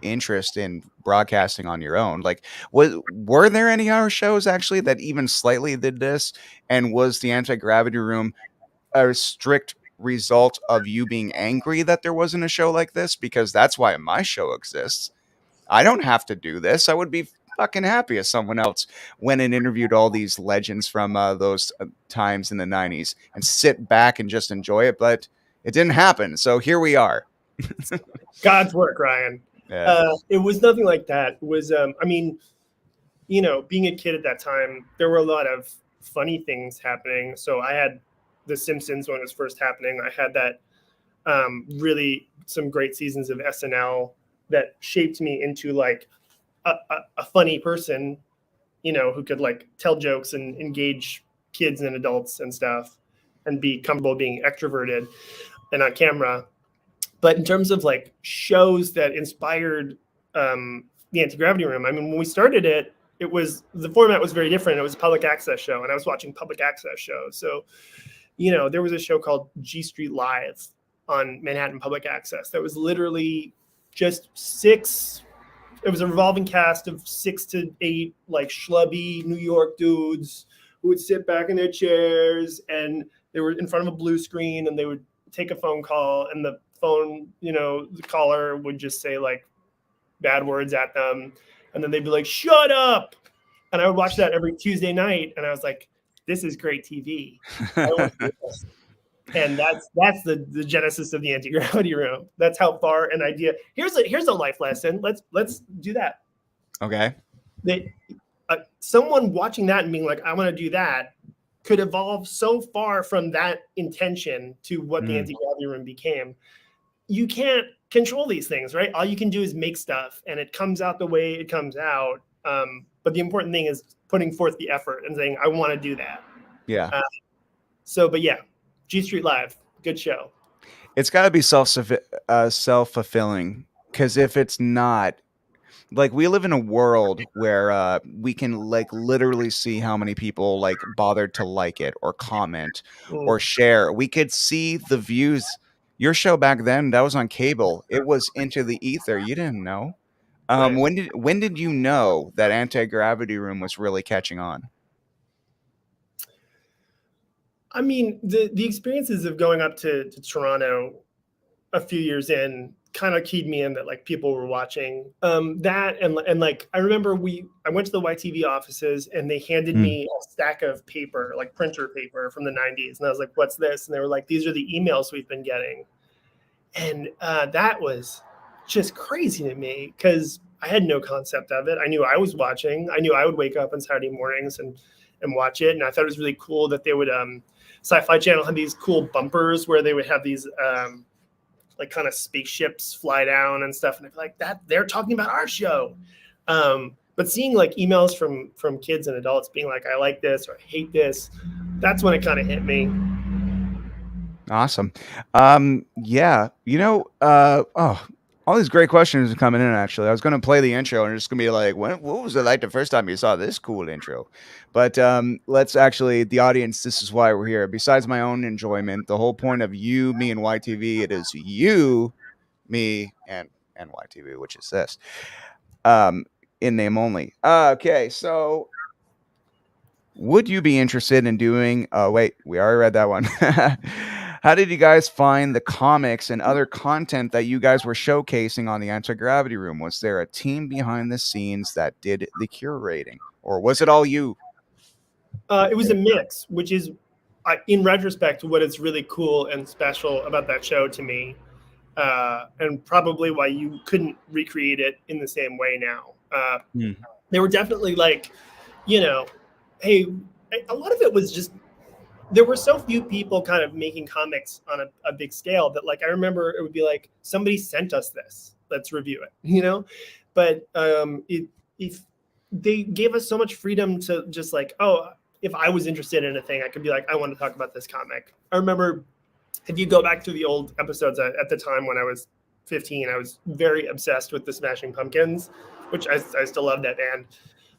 interest in broadcasting on your own. Like, were there any other shows actually that even slightly did this? And was the anti-gravity room a strict result of you being angry that there wasn't a show like this? Because that's why my show exists. I don't have to do this. I would be fucking happy if someone else went and interviewed all these legends from those times in the 90s and sit back and just enjoy it. But it didn't happen. So here we are. God's work, Ryan. Yeah. It was nothing like that. It was, being a kid at that time, there were a lot of funny things happening. So I had The Simpsons when it was first happening. I had that really some great seasons of SNL that shaped me into like a funny person, who could like tell jokes and engage kids and adults and stuff and be comfortable being extroverted and on camera. But in terms of like shows that inspired the Anti-Gravity Room, I mean, when we started it, the format was very different. It was a public access show, and I was watching public access shows. So, there was a show called G Street Live on Manhattan Public Access that was literally just six. It was a revolving cast of 6 to 8 like schlubby New York dudes who would sit back in their chairs, and they were in front of a blue screen, and they would take a phone call, and the phone, the caller would just say like bad words at them, and then they'd be like, "Shut up!" And I would watch that every Tuesday night, and I was like, "This is great TV." I want to do this. And that's the genesis of the anti-gravity room. That's how far an idea. Here's a life lesson. Let's do that. Okay. Someone watching that and being like, I want to do that, could evolve so far from that intention to what the anti-gravity room became. You can't control these things, right? All you can do is make stuff, and it comes out the way it comes out. But the important thing is putting forth the effort and saying, I want to do that. Yeah. But yeah, G Street Live, good show. It's got to be self-fulfilling, because if it's not, like, we live in a world where we can like literally see how many people like bothered to like it or comment or share. We could see the views. Your show back then, that was on cable. It was into the ether. You didn't know. Right. When did you know that Anti-Gravity Room was really catching on? I mean, the experiences of going up to Toronto a few years in kind of keyed me in that like people were watching that, and like I remember I went to the YTV offices, and they handed me a stack of paper, like printer paper from the 90s, and I was like, "What's this?" And they were like, "These are the emails we've been getting," and that was just crazy to me because I had no concept of it. I knew I was watching. I knew I would wake up on Saturday mornings and watch it, and I thought it was really cool that they would Sci-Fi Channel had these cool bumpers where they would have these like kind of spaceships fly down and stuff, and I'd be like, that they're talking about our show. But seeing like emails from kids and adults being like, I like this or I hate this, that's when it kind of hit me. Awesome. Yeah, all these great questions are coming in. Actually, I was going to play the intro and just going to be like, what was it like the first time you saw this cool intro? But let's actually, the audience, this is why we're here. Besides my own enjoyment, the whole point of you, me, and YTV, it is you, me, and YTV, which is this, in name only. Okay, so would you be interested in doing? Oh wait, we already read that one. How did you guys find the comics and other content that you guys were showcasing on the Anti-Gravity Room? Was there a team behind the scenes that did the curating, or was it all you? It was a mix, which is, in retrospect, what is really cool and special about that show to me, and probably why you couldn't recreate it in the same way now. They were definitely like, hey, a lot of it was just, there were so few people kind of making comics on a big scale that like I remember it would be like, somebody sent us this, let's review it, but if they gave us so much freedom to just like, oh, if I was interested in a thing, I could be like, I want to talk about this comic. I remember, if you go back to the old episodes, at the time when I was 15, I was very obsessed with the Smashing Pumpkins, which I still love that band.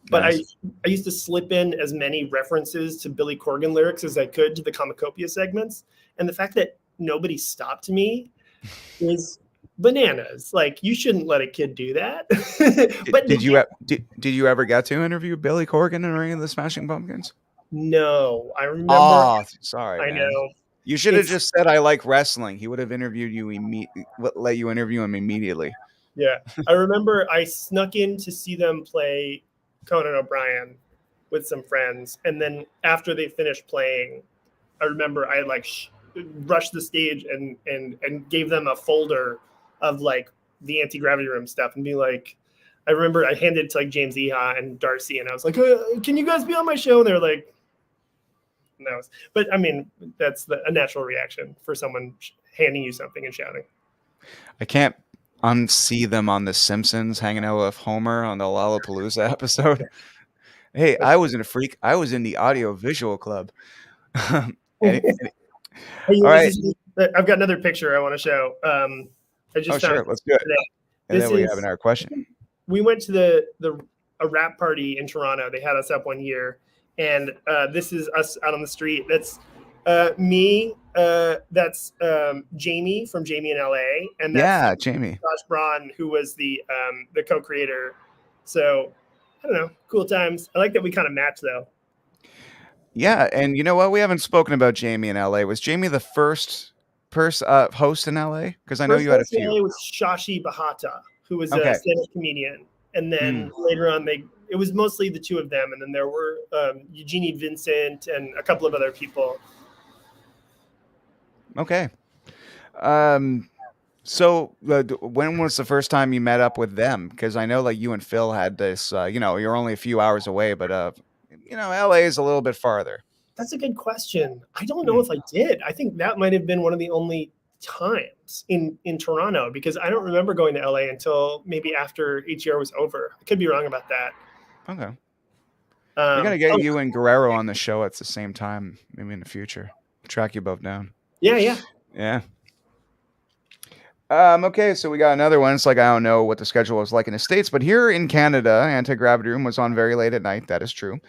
But nice. I used to slip in as many references to Billy Corgan lyrics as I could to the Comicopia segments. And the fact that nobody stopped me is bananas. Like, you shouldn't let a kid do that. But did you ever get to interview Billy Corgan in any of the Smashing Pumpkins? No, I remember. Oh, sorry. I man. know. You should have just said I like wrestling. He would have interviewed you let you interview him immediately. Yeah, I remember I snuck in to see them play Conan O'Brien with some friends, and then after they finished playing, I remember I like rushed the stage and gave them a folder of like the Anti-Gravity Room stuff, and be like, I remember I handed it to like James Eha and Darcy, and I was like, can you guys be on my show? And they're like, no. But I mean, that's a natural reaction for someone handing you something and shouting. I can't unsee them on The Simpsons hanging out with Homer on the Lollapalooza episode. Hey, I was in the audio visual club. All right. I've got another picture I want to show. I just sure. Let's do it. And then we have another question. We went to a rap party in Toronto. They had us up one year, and this is us out on the street. That's Me, that's Jamie from Jamie in LA, and that's Yeah, Jamie. Josh Braun, who was the co-creator. So I don't know, cool times. I like that we kind of match though. Yeah, and you know what? We haven't spoken about Jamie in LA. Was Jamie the first host in LA? Because I know First you had a host in few. LA was Shashi Bahata, who was a Okay. stand-up comedian, and then Mm, later on it was mostly the two of them, and then there were Eugenie Vincent and a couple of other people. okay. Um, so when was the first time you met up with them? Because I know like you and Phil had this. You're only a few hours away, but LA is a little bit farther. That's a good question. I don't know Hmm, if I did. I think that might have been one of the only times in Toronto, because I don't remember going to LA until maybe after HER was over. I could be wrong about that. okay. We gotta get Oh, you and Guerrero on the show at the same time, maybe in the future. Track you both down. yeah, yeah. Yeah. Okay, so we got another one. It's like I don't know what the schedule was like in the States, but here in Canada, Anti-Gravity Room was on very late at night. That is true.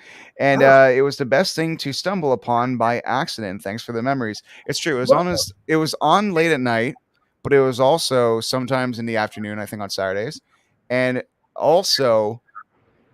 And Oh, it was the best thing to stumble upon by accident. Thanks for the memories. It's true. well, It was on late at night, but it was also sometimes in the afternoon, I think on Saturdays. And also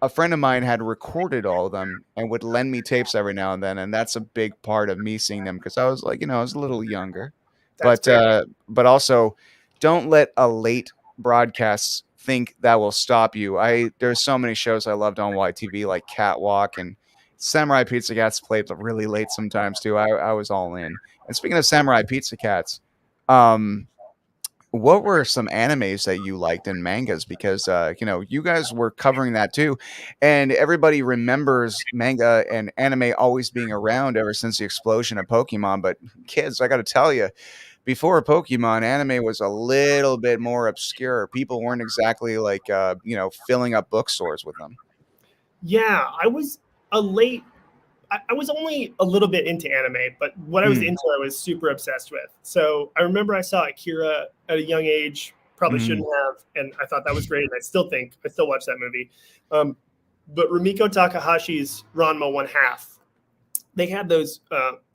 a friend of mine had recorded all of them and would lend me tapes every now and then, and that's a big part of me seeing them because I was like, I was a little younger, that's fair. but also, don't let a late broadcast think that will stop you. There's so many shows I loved on YTV like Catwalk and Samurai Pizza Cats played really late sometimes too. I was all in. And speaking of Samurai Pizza Cats, um, what were some animes that you liked in mangas? Because you guys were covering that too, and everybody remembers manga and anime always being around ever since the explosion of Pokemon. But kids, I got to tell you, before Pokemon, anime was a little bit more obscure. People weren't exactly like filling up bookstores with them. Yeah, I was a late. I was only a little bit into anime, but what I was Mm, into, I was super obsessed with. So I remember I saw Akira at a young age. Probably mm. shouldn't have, and I thought that was great. And I still watch that movie. But Rumiko Takahashi's Ranma One Half, they had those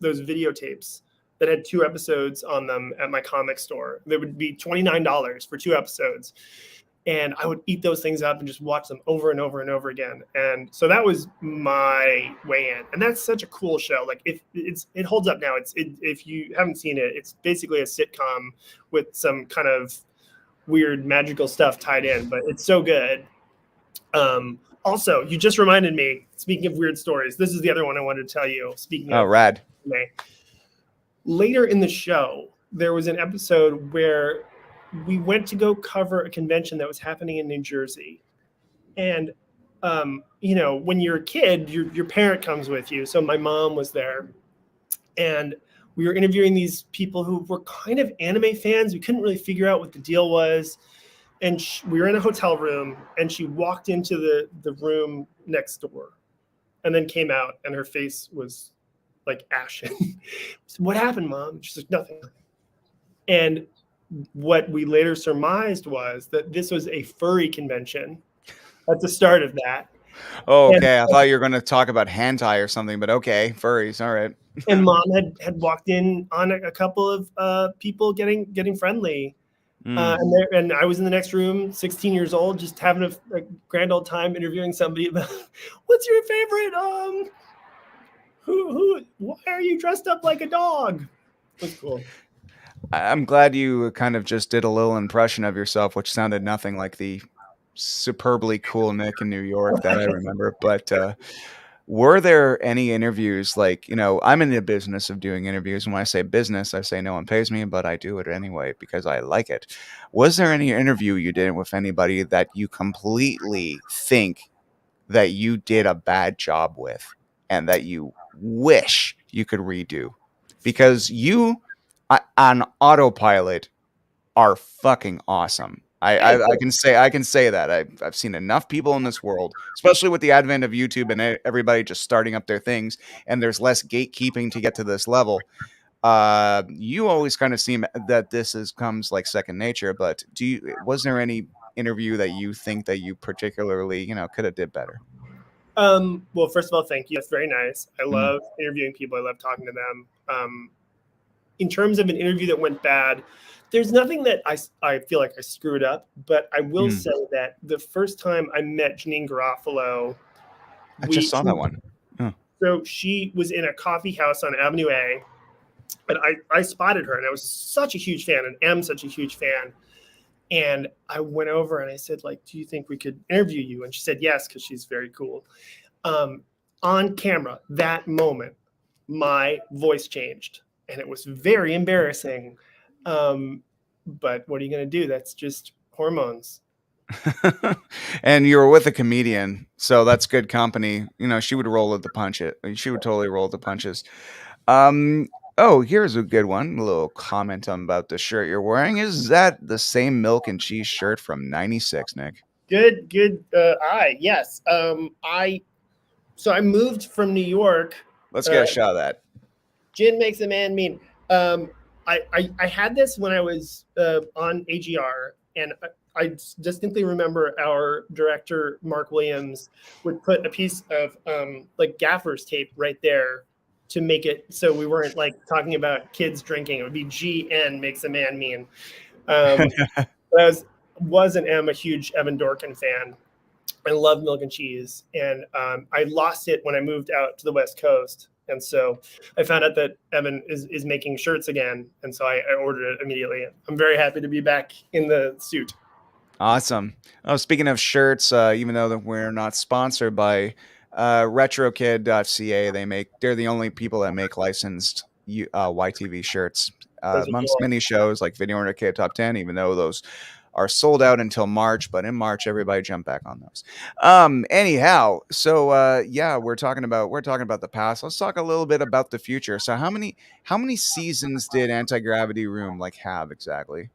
videotapes that had 2 episodes on them at my comic store. They would be $29 for 2 episodes, and I would eat those things up and just watch them over and over and over again. And so that was my way in. And that's such a cool show. Like if it holds up now. If you haven't seen it, it's basically a sitcom with some kind of weird magical stuff tied in, but it's so good. Also, you just reminded me, speaking of weird stories, this is the other one I wanted to tell you. Speaking Oh, of rad. anime, later in the show, there was an episode where we went to go cover a convention that was happening in New Jersey. And, when you're a kid, your parent comes with you. So my mom was there. And we were interviewing these people who were kind of anime fans. We couldn't really figure out what the deal was. And we were in a hotel room, and she walked into the room next door and then came out, and her face was like ashen. So, what happened, Mom? She's like, nothing. And what we later surmised was that this was a furry convention at the start of that. Oh, And, okay. I thought you were going to talk about hentai or something, but okay, furries. All right. and Mom had walked in on a couple of people getting friendly. Mm. And I was in the next room, 16 years old, just having a grand old time interviewing somebody about what's your favorite why are you dressed up like a dog? It was cool. I'm glad you kind of just did a little impression of yourself, which sounded nothing like the superbly cool Nick in New York that I remember. But were there any interviews like, I'm in the business of doing interviews. And when I say business, I say no one pays me, but I do it anyway because I like it. Was there any interview you did with anybody that you completely think that you did a bad job with and that you wish you could redo? Because you on autopilot are fucking awesome. I can say that I've seen enough people in this world, especially with the advent of YouTube and everybody just starting up their things, and there's less gatekeeping to get to this level. You always kind of seem that this is comes like second nature. But was there any interview that you think that you particularly could have did better? Well, first of all, thank you. That's very nice. I Mhm. love interviewing people. I love talking to them. In terms of an interview that went bad, there's nothing that I feel like I screwed up, but I will Mm. say that the first time I met Janine Garofalo, I just we saw that one. Oh. so she was in a coffee house on Avenue A, and I spotted her, and I was such a huge fan, and am such a huge fan. And I went over and I said, like, do you think we could interview you? And she said yes, because she's very cool. Um, on camera, that moment, my voice changed, and it was very embarrassing. Um, but what are you going to do? That's just hormones. And you were with a comedian, so that's good company. You know, she would roll with the punch it. She would totally roll with the punches. Um, oh, here's a good one. A little comment on about the shirt you're wearing. Is that the same milk and cheese shirt from '96, Nick? Good. Yes. I moved from New York. Let's Uh, get a shot of that. Gin makes a man mean. Um, I had this when I was on AGR, and I distinctly remember our director Mark Williams would put a piece of like gaffer's tape right there to make it so we weren't like talking about kids drinking. It would be GN makes a man mean. But I was and am a huge Evan Dorkin fan. I love milk and cheese, and I lost it when I moved out to the West Coast. And so I found out that Evan is making shirts again, and so I ordered it immediately. I'm very happy to be back in the suit. Awesome. Oh, speaking of shirts, even though that we're not sponsored by retrokid.ca, they're the only people that make licensed YTV shirts. Those are Amongst cool. many shows like Video Order Kid Top 10, even though those are sold out until March, but in March everybody jump back on those. Anyhow, so yeah, we're talking about the past. Let's talk a little bit about the future. So how many seasons did Anti-Gravity Room like have exactly?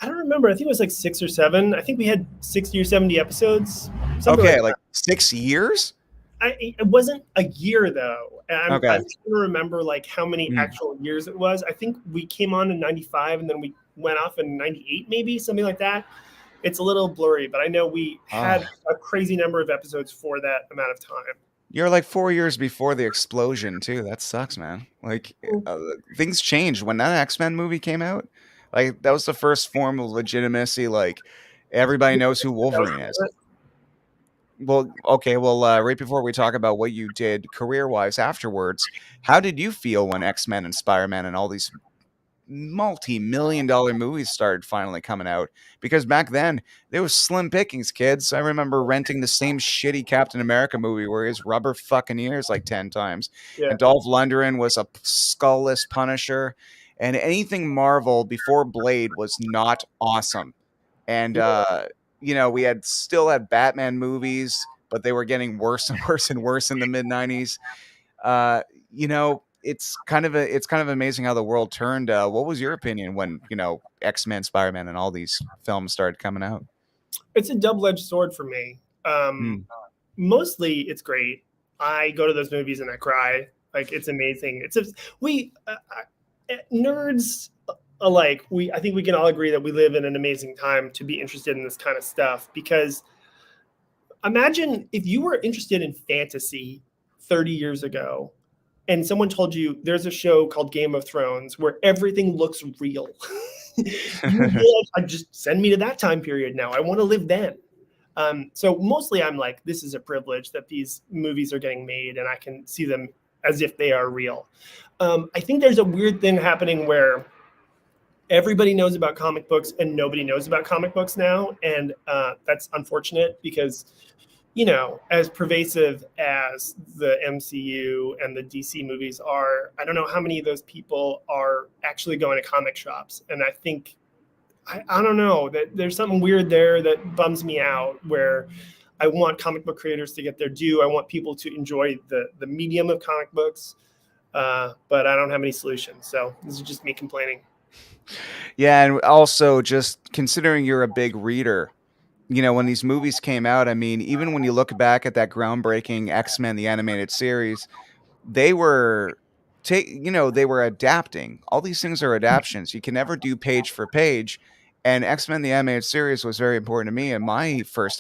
I don't remember. I think it was like 6 or 7. I think we had 60 or 70 episodes, something like Okay, that. like 6 years? It wasn't a year though. I'm Okay. trying to remember like how many Mm. actual years it was. I think we came on in '95 and then we went off in '98, maybe something like that. It's a little blurry, but I know we had Oh, a crazy number of episodes for that amount of time. you're like 4 years before the explosion too. That sucks, man. Like things changed when that X-Men movie came out. Like that was the first form of legitimacy. Like everybody knows who That was Wolverine is. Well, okay. Well, right before we talk about what you did career-wise afterwards, how did you feel when X-Men and Spider-Man and all these multi-million dollar movies started finally coming out? Because back then there was slim pickings, kids. I remember renting the same shitty Captain America movie where his rubber fucking ears like 10 times, Yeah. and Dolph Lundgren was a skullless Punisher, and anything Marvel before Blade was not awesome. And we had still had Batman movies, but they were getting worse and worse and worse in the mid 90s. It's kind of amazing how the world turned. What was your opinion when X-Men, Spider-Man, and all these films started coming out? It's a double-edged sword for me. Hmm. Mostly it's great. I go to those movies and I cry. Like it's amazing. It's a, we nerds alike. I think we can all agree that we live in an amazing time to be interested in this kind of stuff, because imagine if you were interested in fantasy 30 years ago and someone told you there's a show called Game of Thrones where everything looks real. You would be like, just send me to that time period now. I want to live then. So mostly I'm like, this is a privilege that these movies are getting made and I can see them as if they are real. I think there's a weird thing happening where everybody knows about comic books and nobody knows about comic books now. And that's unfortunate because, as pervasive as the MCU and the DC movies are, I don't know how many of those people are actually going to comic shops. And I think I don't know that there's something weird there that bums me out, where I want comic book creators to get their due. I want people to enjoy the medium of comic books, but I don't have any solutions. So this is just me complaining. Yeah, and also just considering you're a big reader, when these movies came out, I mean, even when you look back at that groundbreaking X-Men the animated series, they were they were adapting. All these things are adaptations. You can never do page for page. And X-Men the animated series was very important to me and my first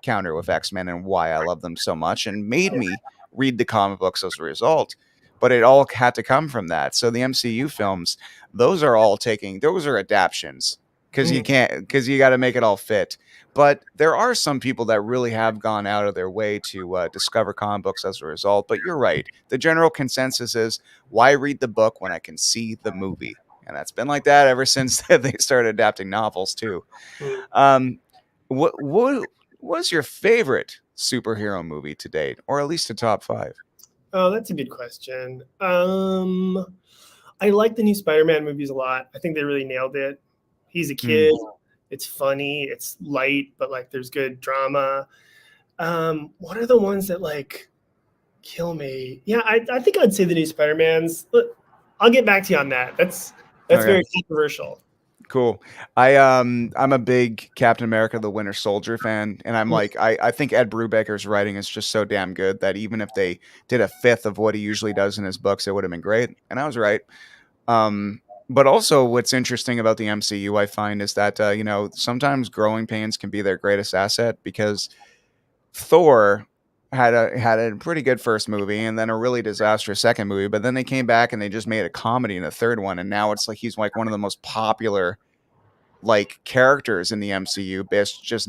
counter with X-Men and why I love them so much, and made me read the comic books as a result. But it all had to come from that. So the MCU films, those are adaptations because you Mhm. can't because you got to make it all fit. But there are some people that really have gone out of their way to discover comic books as a result. But you're right. The general consensus is, why read the book when I can see the movie? And that's been like that ever since they started adapting novels too. Mhm. Um, what was your favorite superhero movie to date, or at least a top five? Oh, that's a good question. I like the new Spider-Man movies a lot. I think they really nailed it. He's a Hmm. kid. It's funny. It's light, but like there's good drama. What are the ones that like kill me? Yeah, I think I'd say the new Spider-Mans. But I'll get back to you on that. That's Okay. very controversial. Cool. I'm a big Captain America the Winter Soldier fan, and I'm like I think Ed Brubaker's writing is just so damn good that even if they did a fifth of what he usually does in his books, it would have been great. And I was right. But also what's interesting about the MCU I find is that sometimes growing pains can be their greatest asset, because Thor had a pretty good first movie and then a really disastrous second movie, but then they came back and they just made a comedy in the third one, and now it's like he's like one of the most popular like characters in the MCU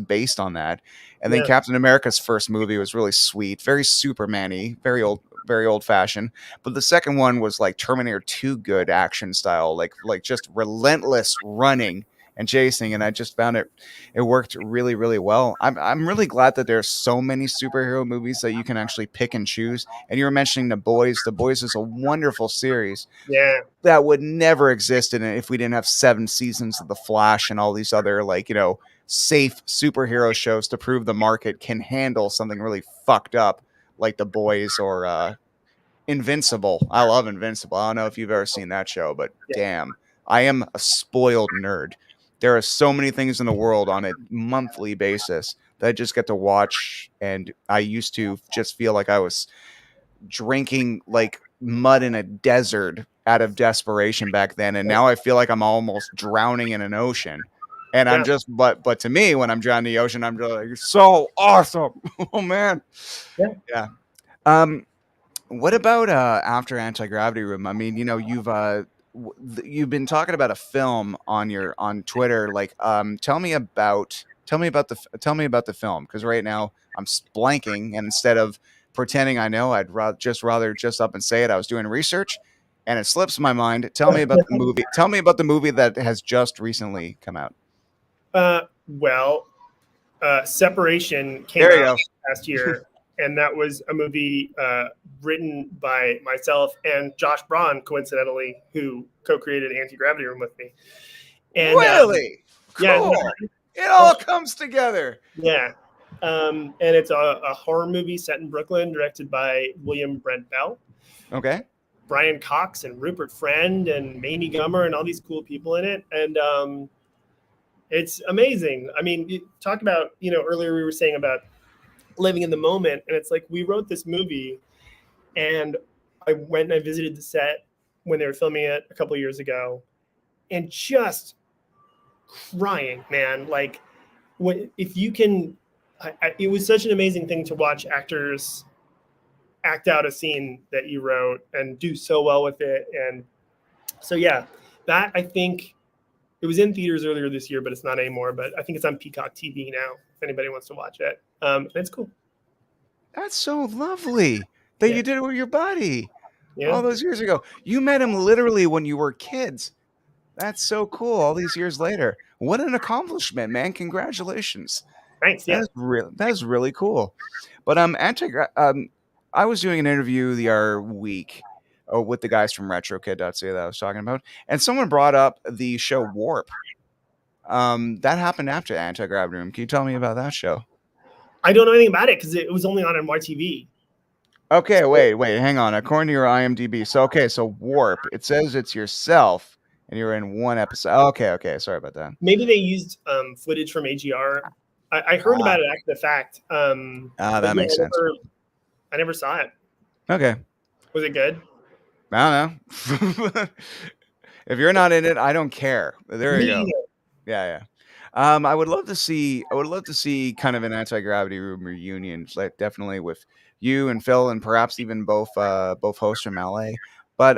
based on that. And then Yeah, Captain America's first movie was really sweet, very Superman-y, very old fashioned. But the second one was like Terminator 2 good action style, like just relentless running and chasing, and I just found it worked really really well. I'm really glad that there's so many superhero movies that you can actually pick and choose. And you were mentioning The Boys. The Boys is a wonderful series yeah, that would never exist in it if we didn't have 7 seasons of The Flash and all these other safe superhero shows to prove the market can handle something really fucked up like The Boys or Invincible. I love Invincible. I don't know if you've ever seen that show, but yeah, damn, I am a spoiled nerd. There are so many things in the world on a monthly basis that I just get to watch, and I used to just feel like I was drinking like mud in a desert out of desperation back then, and now I feel like I'm almost drowning in an ocean. And I'm yeah, just but to me, when I'm drowning in the ocean, I'm just like, you're so awesome. Oh man. yeah. Yeah. um what about after Anti-Gravity Room? I mean, you've been talking about a film on Twitter. Like, tell me about the film, because right now I'm blanking, and instead of pretending I know, rather just up and say it. I was doing research, and it slips my mind. Tell me about the movie. Tell me about the movie that has just recently come out. Well, Separation came There you out go. last year, and that was a movie written by myself and Josh Braun, coincidentally, who co-created Anti-Gravity Room with me. And Really yeah, isn't cool. that It nice? all comes together. Yeah. And it's a horror movie set in Brooklyn, directed by William Brent Bell, Okay. Brian Cox, and Rupert Friend, and Mamie Gummer, and all these cool people in it. And it's amazing. I mean, you talk about, earlier we were saying about living in the moment, and it's like we wrote this movie, and I went and I visited the set when they were filming it a couple of years ago, and just crying, man. Like, if you can, it was such an amazing thing to watch actors act out a scene that you wrote and do so well with it. And so, yeah, that I think it was in theaters earlier this year, but it's not anymore. But I think it's on Peacock TV now if anybody wants to watch it. And it's cool. That's so lovely that Yeah. you did it with your buddy Yeah. all those years ago. You met him literally when you were kids. That's so cool. All these years later, what an accomplishment, man! Congratulations. Thanks. Yeah. That is really cool. But I was doing an interview the other week with the guys from RetroKid.ca that I was talking about, and someone brought up the show Warp. That happened after Anti-Gravity Room. Can you tell me about that show? I don't know anything about it because it was only on YTV. Okay, So wait, hang on. According to your IMDb, so Warp. It says it's yourself, and you're in one episode. Okay, sorry about that. maybe they used footage from AGR. I heard Ah, about it after the fact. But that yeah, makes sense. I never saw it. Okay, Was it good? I don't know. If you're not in it, I don't care. There you Me go. either. Yeah. I would love to see. I would love to see kind of an anti-gravity room reunion, like definitely with you and Phil, and perhaps even both hosts from LA. But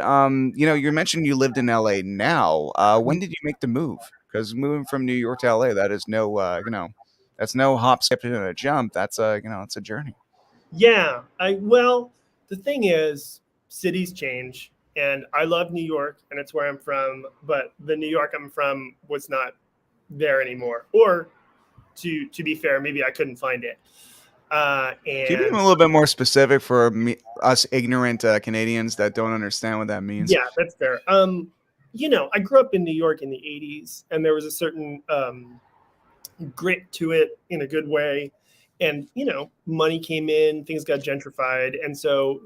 you mentioned you lived in LA now. When did you make the move? Because moving from New York to LA, that is no, that's no hop, skip, and a jump. That's it's a journey. Yeah, the thing is, cities change, and I love New York, and it's where I'm from. But the New York I'm from was not there anymore. Or to be fair, maybe I couldn't find it. Can you be a And little bit more specific for us ignorant Canadians that don't understand what that means? yeah, that's fair. I grew up in New York in the '80s, and there was a certain grit to it in a good way. And money came in, things got gentrified, and so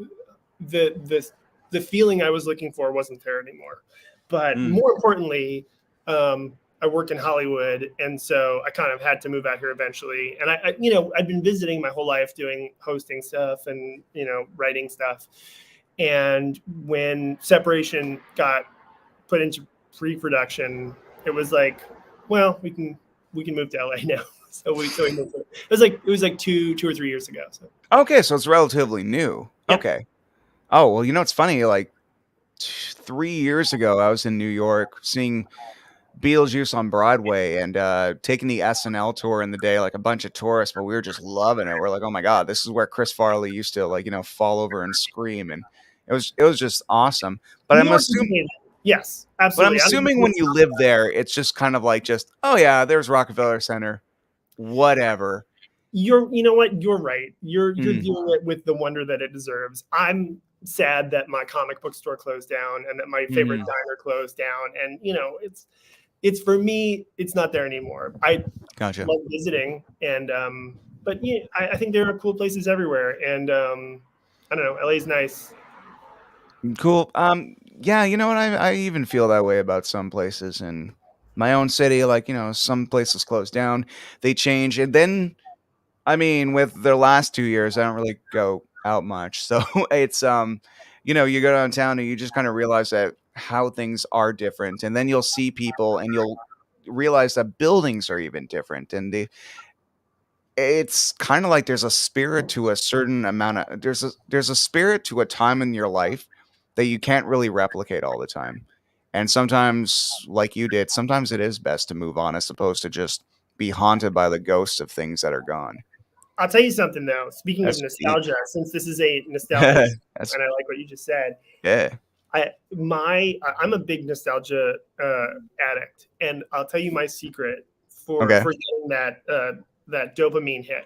the feeling I was looking for wasn't there anymore. But Mm. more importantly, I work in Hollywood, and so I kind of had to move out here eventually. And I'd been visiting my whole life, doing hosting stuff and writing stuff. And when Separation got put into pre-production, it was like, well, we can move to LA now. So we moved. It was like 2 or 3 years ago. So Okay, so it's relatively new. yeah. Okay. Oh well, it's funny. Like 3 years ago, I was in New York seeing Beetlejuice on Broadway and taking the SNL tour in the day, like a bunch of tourists, but we were just loving it. We're like, oh my god, this is where Chris Farley used to fall over and scream, and it was just awesome. But New I'm York is assuming, amazing. Yes, but I'm absolutely. assuming when you live there, it's just kind of like just oh yeah, there's Rockefeller Center, whatever. You know what? You're right. You're Mm, dealing it with the wonder that it deserves. I'm sad that my comic book store closed down and that my favorite mm, diner closed down. And it's for me, it's not there anymore. I gotcha. love visiting, and but yeah, I think there are cool places everywhere. And I don't know, LA's nice. Cool. Yeah, you know what? I even feel that way about some places in my own city. Like, some places close down, they change. And then, I mean, with the last 2 years, I don't really go out much. So it's, you go downtown and you just kind of realize that how things are different. And then you'll see people and you'll realize that buildings are even different. And it's kind of like there's a spirit to a certain amount of there's a spirit to a time in your life that you can't really replicate all the time. And sometimes, like you did, sometimes it is best to move on as opposed to just be haunted by the ghosts of things that are gone. I'll tell you something though. Speaking of That's deep. nostalgia, since this is a nostalgia, That's and I like what you just said, yeah. I'm a big nostalgia addict, and I'll tell you my secret for Okay. getting that dopamine hit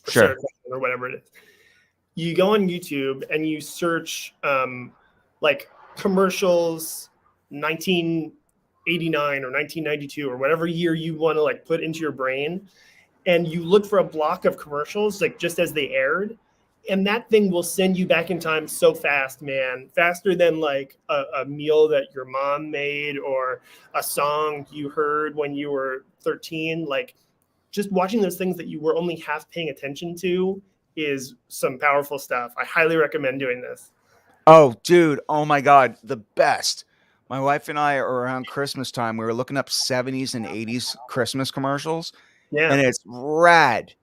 or Sure. serotonin or whatever it is. You go on YouTube and you search like commercials 1989 or 1992 or whatever year you want to like put into your brain, and you look for a block of commercials like just as they aired, and that thing will send you back in time so fast, man, faster than like a meal that your mom made or a song you heard when you were 13. Like just watching those things that you were only half paying attention to is some powerful stuff. I highly recommend doing this. Oh, dude. Oh my God. The best. My wife and I are around Christmas time. We were looking up 70s and 80s Christmas commercials, Yeah. and it's rad.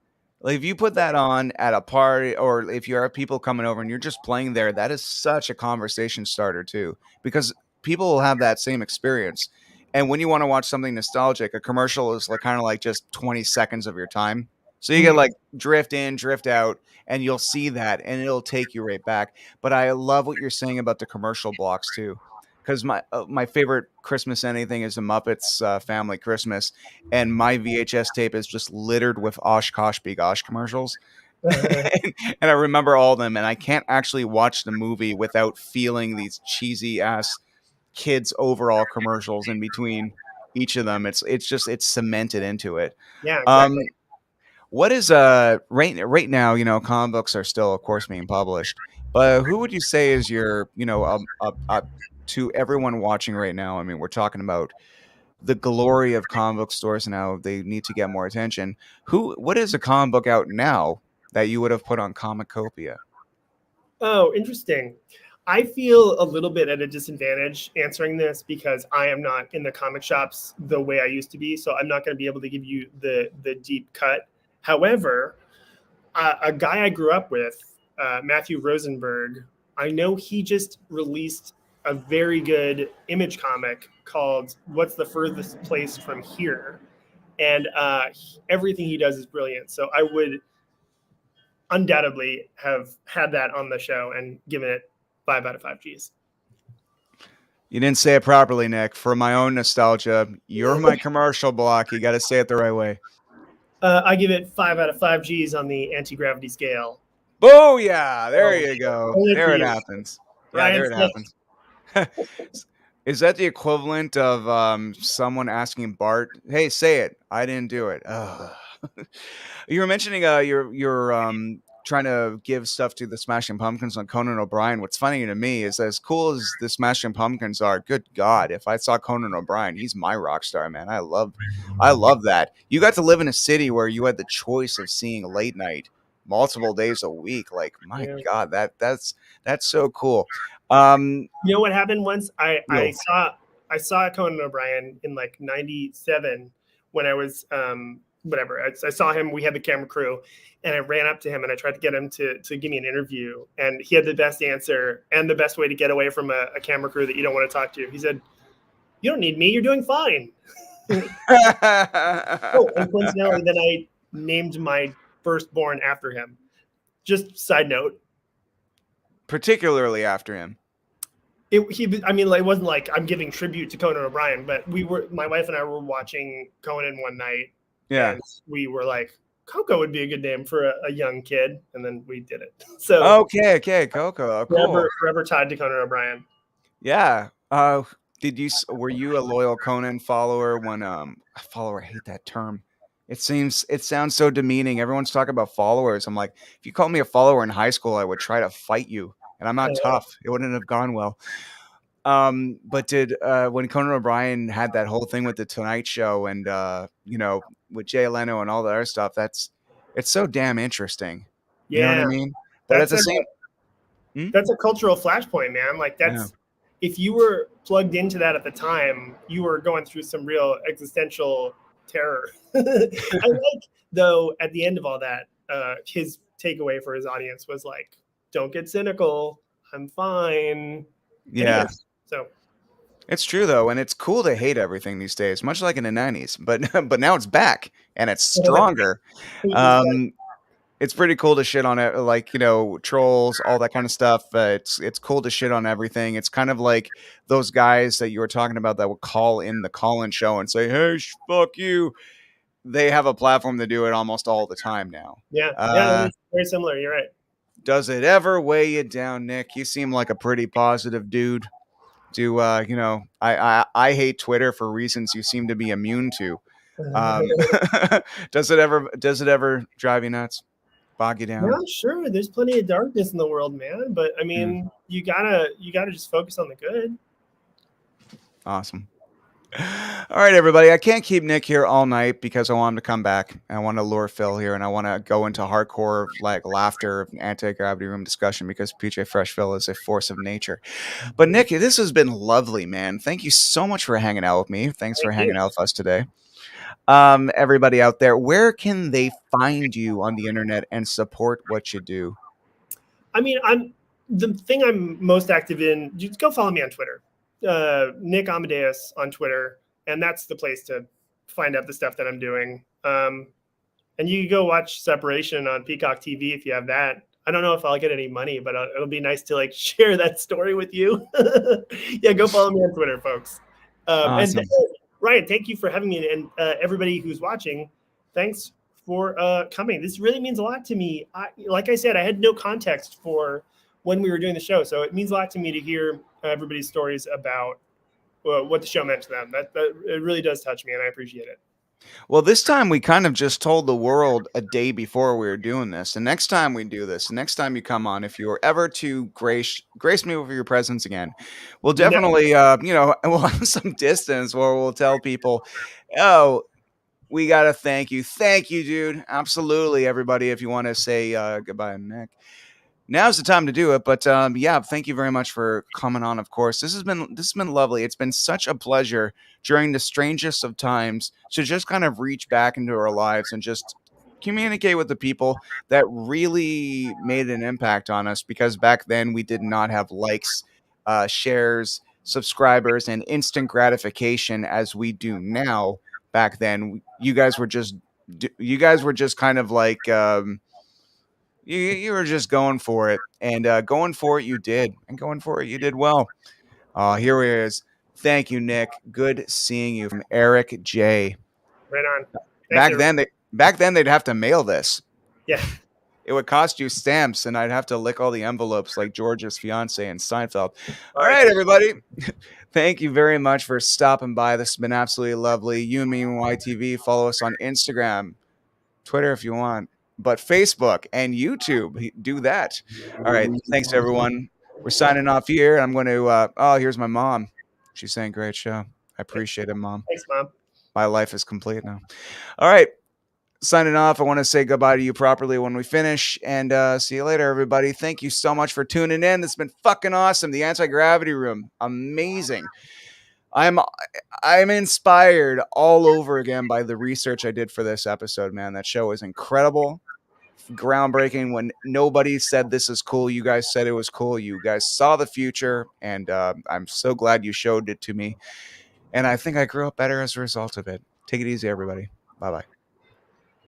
Like if you put that on at a party or if you have people coming over and you're just playing there, that is such a conversation starter too, because people will have that same experience. And when you want to watch something nostalgic, a commercial is like kind of like just 20 seconds of your time. So you get Mhm. like drift in, drift out, and you'll see that and it'll take you right back. But I love what you're saying about the commercial blocks too. Because my favorite Christmas anything is the Muppets Family Christmas, and my VHS tape is just littered with Oshkosh Begosh commercials. And I remember all of them, and I can't actually watch the movie without feeling these cheesy ass kids overall commercials in between each of them. It's cemented into it. Yeah, Um, exactly. what is right now? Comic books are still, of course, being published, but who would you say is your to everyone watching right now? I mean, we're talking about the glory of comic book stores now. They need to get more attention. What is a comic book out now that you would have put on Comicopia? Oh, interesting. I feel a little bit at a disadvantage answering this because I am not in the comic shops the way I used to be, so I'm not going to be able to give you the deep cut. However, a guy I grew up with, Matthew Rosenberg, I know he just released a very good Image comic called "What's the Furthest Place from Here," and everything he does is brilliant. So I would undoubtedly have had that on the show and given it 5 out of 5 Gs. You didn't say it properly, Nick. For my own nostalgia, you're my commercial block. You got to say it the right way. I give it 5 out of 5 Gs on the anti-gravity scale. Booyah! There Oh, you go. only for There it you. happens. Yeah, Ryan there it Smith. happens. Is that the equivalent of someone asking Bart, "Hey, say it. I didn't do it." Ugh. You were mentioning you're trying to give stuff to the Smashing Pumpkins on Conan O'Brien. What's funny to me is as cool as the Smashing Pumpkins are, good God, if I saw Conan O'Brien, he's my rock star, man. I love that. You got to live in a city where you had the choice of seeing late night multiple days a week. Like, my Yeah. God, that's so cool. Um, You know what happened once? I yo, saw Conan O'Brien in like '97 when I was whatever. I saw him. We had the camera crew, and I ran up to him and I tried to get him to give me an interview. And he had the best answer and the best way to get away from a camera crew that you don't want to talk to. He said, "You don't need me. You're doing fine." Oh, and coincidentally, then I named my firstborn after him. Just side note. particularly after him. I mean, like, it wasn't like I'm giving tribute to Conan O'Brien, but my wife and I were watching Conan one night, Yeah. and we were like, Coco would be a good name for a young kid, and then we did it. So Okay, Coco, cool. forever tied to Conan O'Brien. Yeah. Were you a loyal Conan follower when follower, I hate that term. It sounds so demeaning. Everyone's talking about followers. I'm like, if you called me a follower in high school, I would try to fight you. And I'm not tough. It wouldn't have gone well. But did when Conan O'Brien had that whole thing with the Tonight Show and with Jay Leno and all the other stuff, it's so damn interesting. You know what I Yeah, mean? But at the same that's a cultural flashpoint, man. Like that's if you were plugged into that at the time, you were going through some real existential terror. I like, though, at the end of all that, his takeaway for his audience was like, "Don't get cynical. I'm fine." Yeah. So It's true though, and it's cool to hate everything these days, much like in the '90s. But now it's back and it's stronger. It's pretty cool to shit on it, like trolls, all that kind of stuff. It's cool to shit on everything. It's kind of like those guys that you were talking about that would call in the call-in show and say, "Hey, fuck you." They have a platform to do it almost all the time now. Yeah, it's very similar. You're right. Does it ever weigh you down, Nick? You seem like a pretty positive dude. I hate Twitter for reasons you seem to be immune to. Does it ever drive you nuts, bog you down? Yeah, sure. There's plenty of darkness in the world, man. But I mean, you gotta just focus on the good. Awesome. All right, everybody. I can't keep Nick here all night because I want him to come back. I want to lure Phil here, and I want to go into hardcore like laughter, anti-gravity room discussion because PJ Fresh Phill is a force of nature. But Nick, this has been lovely, man. Thank you so much for hanging out with me. Thanks for hanging out with us today. Everybody out there, where can they find you on the internet and support what you do? I mean, the thing I'm most active in. Just go follow me on Twitter. Nick Amadeus on Twitter, and that's the place to find out the stuff that I'm doing. And you can go watch Separation on Peacock TV if you have that. I don't know if I'll get any money, but it'll be nice to like share that story with you. Yeah, go follow me on Twitter, folks. Awesome. And Ryan, thank you for having me, and everybody who's watching, thanks for coming. This really means a lot to me. Like I said, I had no context for when we were doing the show, so it means a lot to me to hear everybody's stories about what the show meant to them. That it really does touch me, and I appreciate it. Well, this time we kind of just told the world a day before we were doing this. And next time we do this, next time you come on, if you were ever to grace me with your presence again, we'll definitely, we'll have some distance where we'll tell people, oh, we got to thank you. Thank you, dude. Absolutely, everybody. If you want to say goodbye, Nick. now's the time to do it. But yeah, thank you very much for coming on. Of course, this has been lovely. It's been such a pleasure during the strangest of times to just kind of reach back into our lives and just communicate with the people that really made an impact on us. Because back then we did not have likes, shares, subscribers, and instant gratification as we do now. Back then, you guys were just kind of like. You were just going for it, and going for it you did, and going for it you did well. Here he is. Thank you, Nick. Good seeing you from Eric J. Right on. Thanks, Back everyone. then, they'd have to mail this. Yeah. It would cost you stamps, and I'd have to lick all the envelopes like George's fiance in Seinfeld. All right, everybody. Thank you very much for stopping by. This has been absolutely lovely. You and me and YTV. Follow us on Instagram, Twitter if you want, but Facebook and YouTube, do that. All right. Thanks, everyone. We're signing off here. I'm going to, here's my mom. She's saying, great show. I appreciate it, Mom. Thanks, Mom. My life is complete now. All right. Signing off. I want to say goodbye to you properly when we finish, and see you later, everybody. Thank you so much for tuning in. This has been fucking awesome. The Anti-Gravity Room. Amazing. I'm inspired all over again by the research I did for this episode, man. That show is incredible, groundbreaking. When nobody said this is cool, you guys said it was cool. You guys saw the future, and I'm so glad you showed it to me. And I think I grew up better as a result of it. Take it easy, everybody. Bye-bye.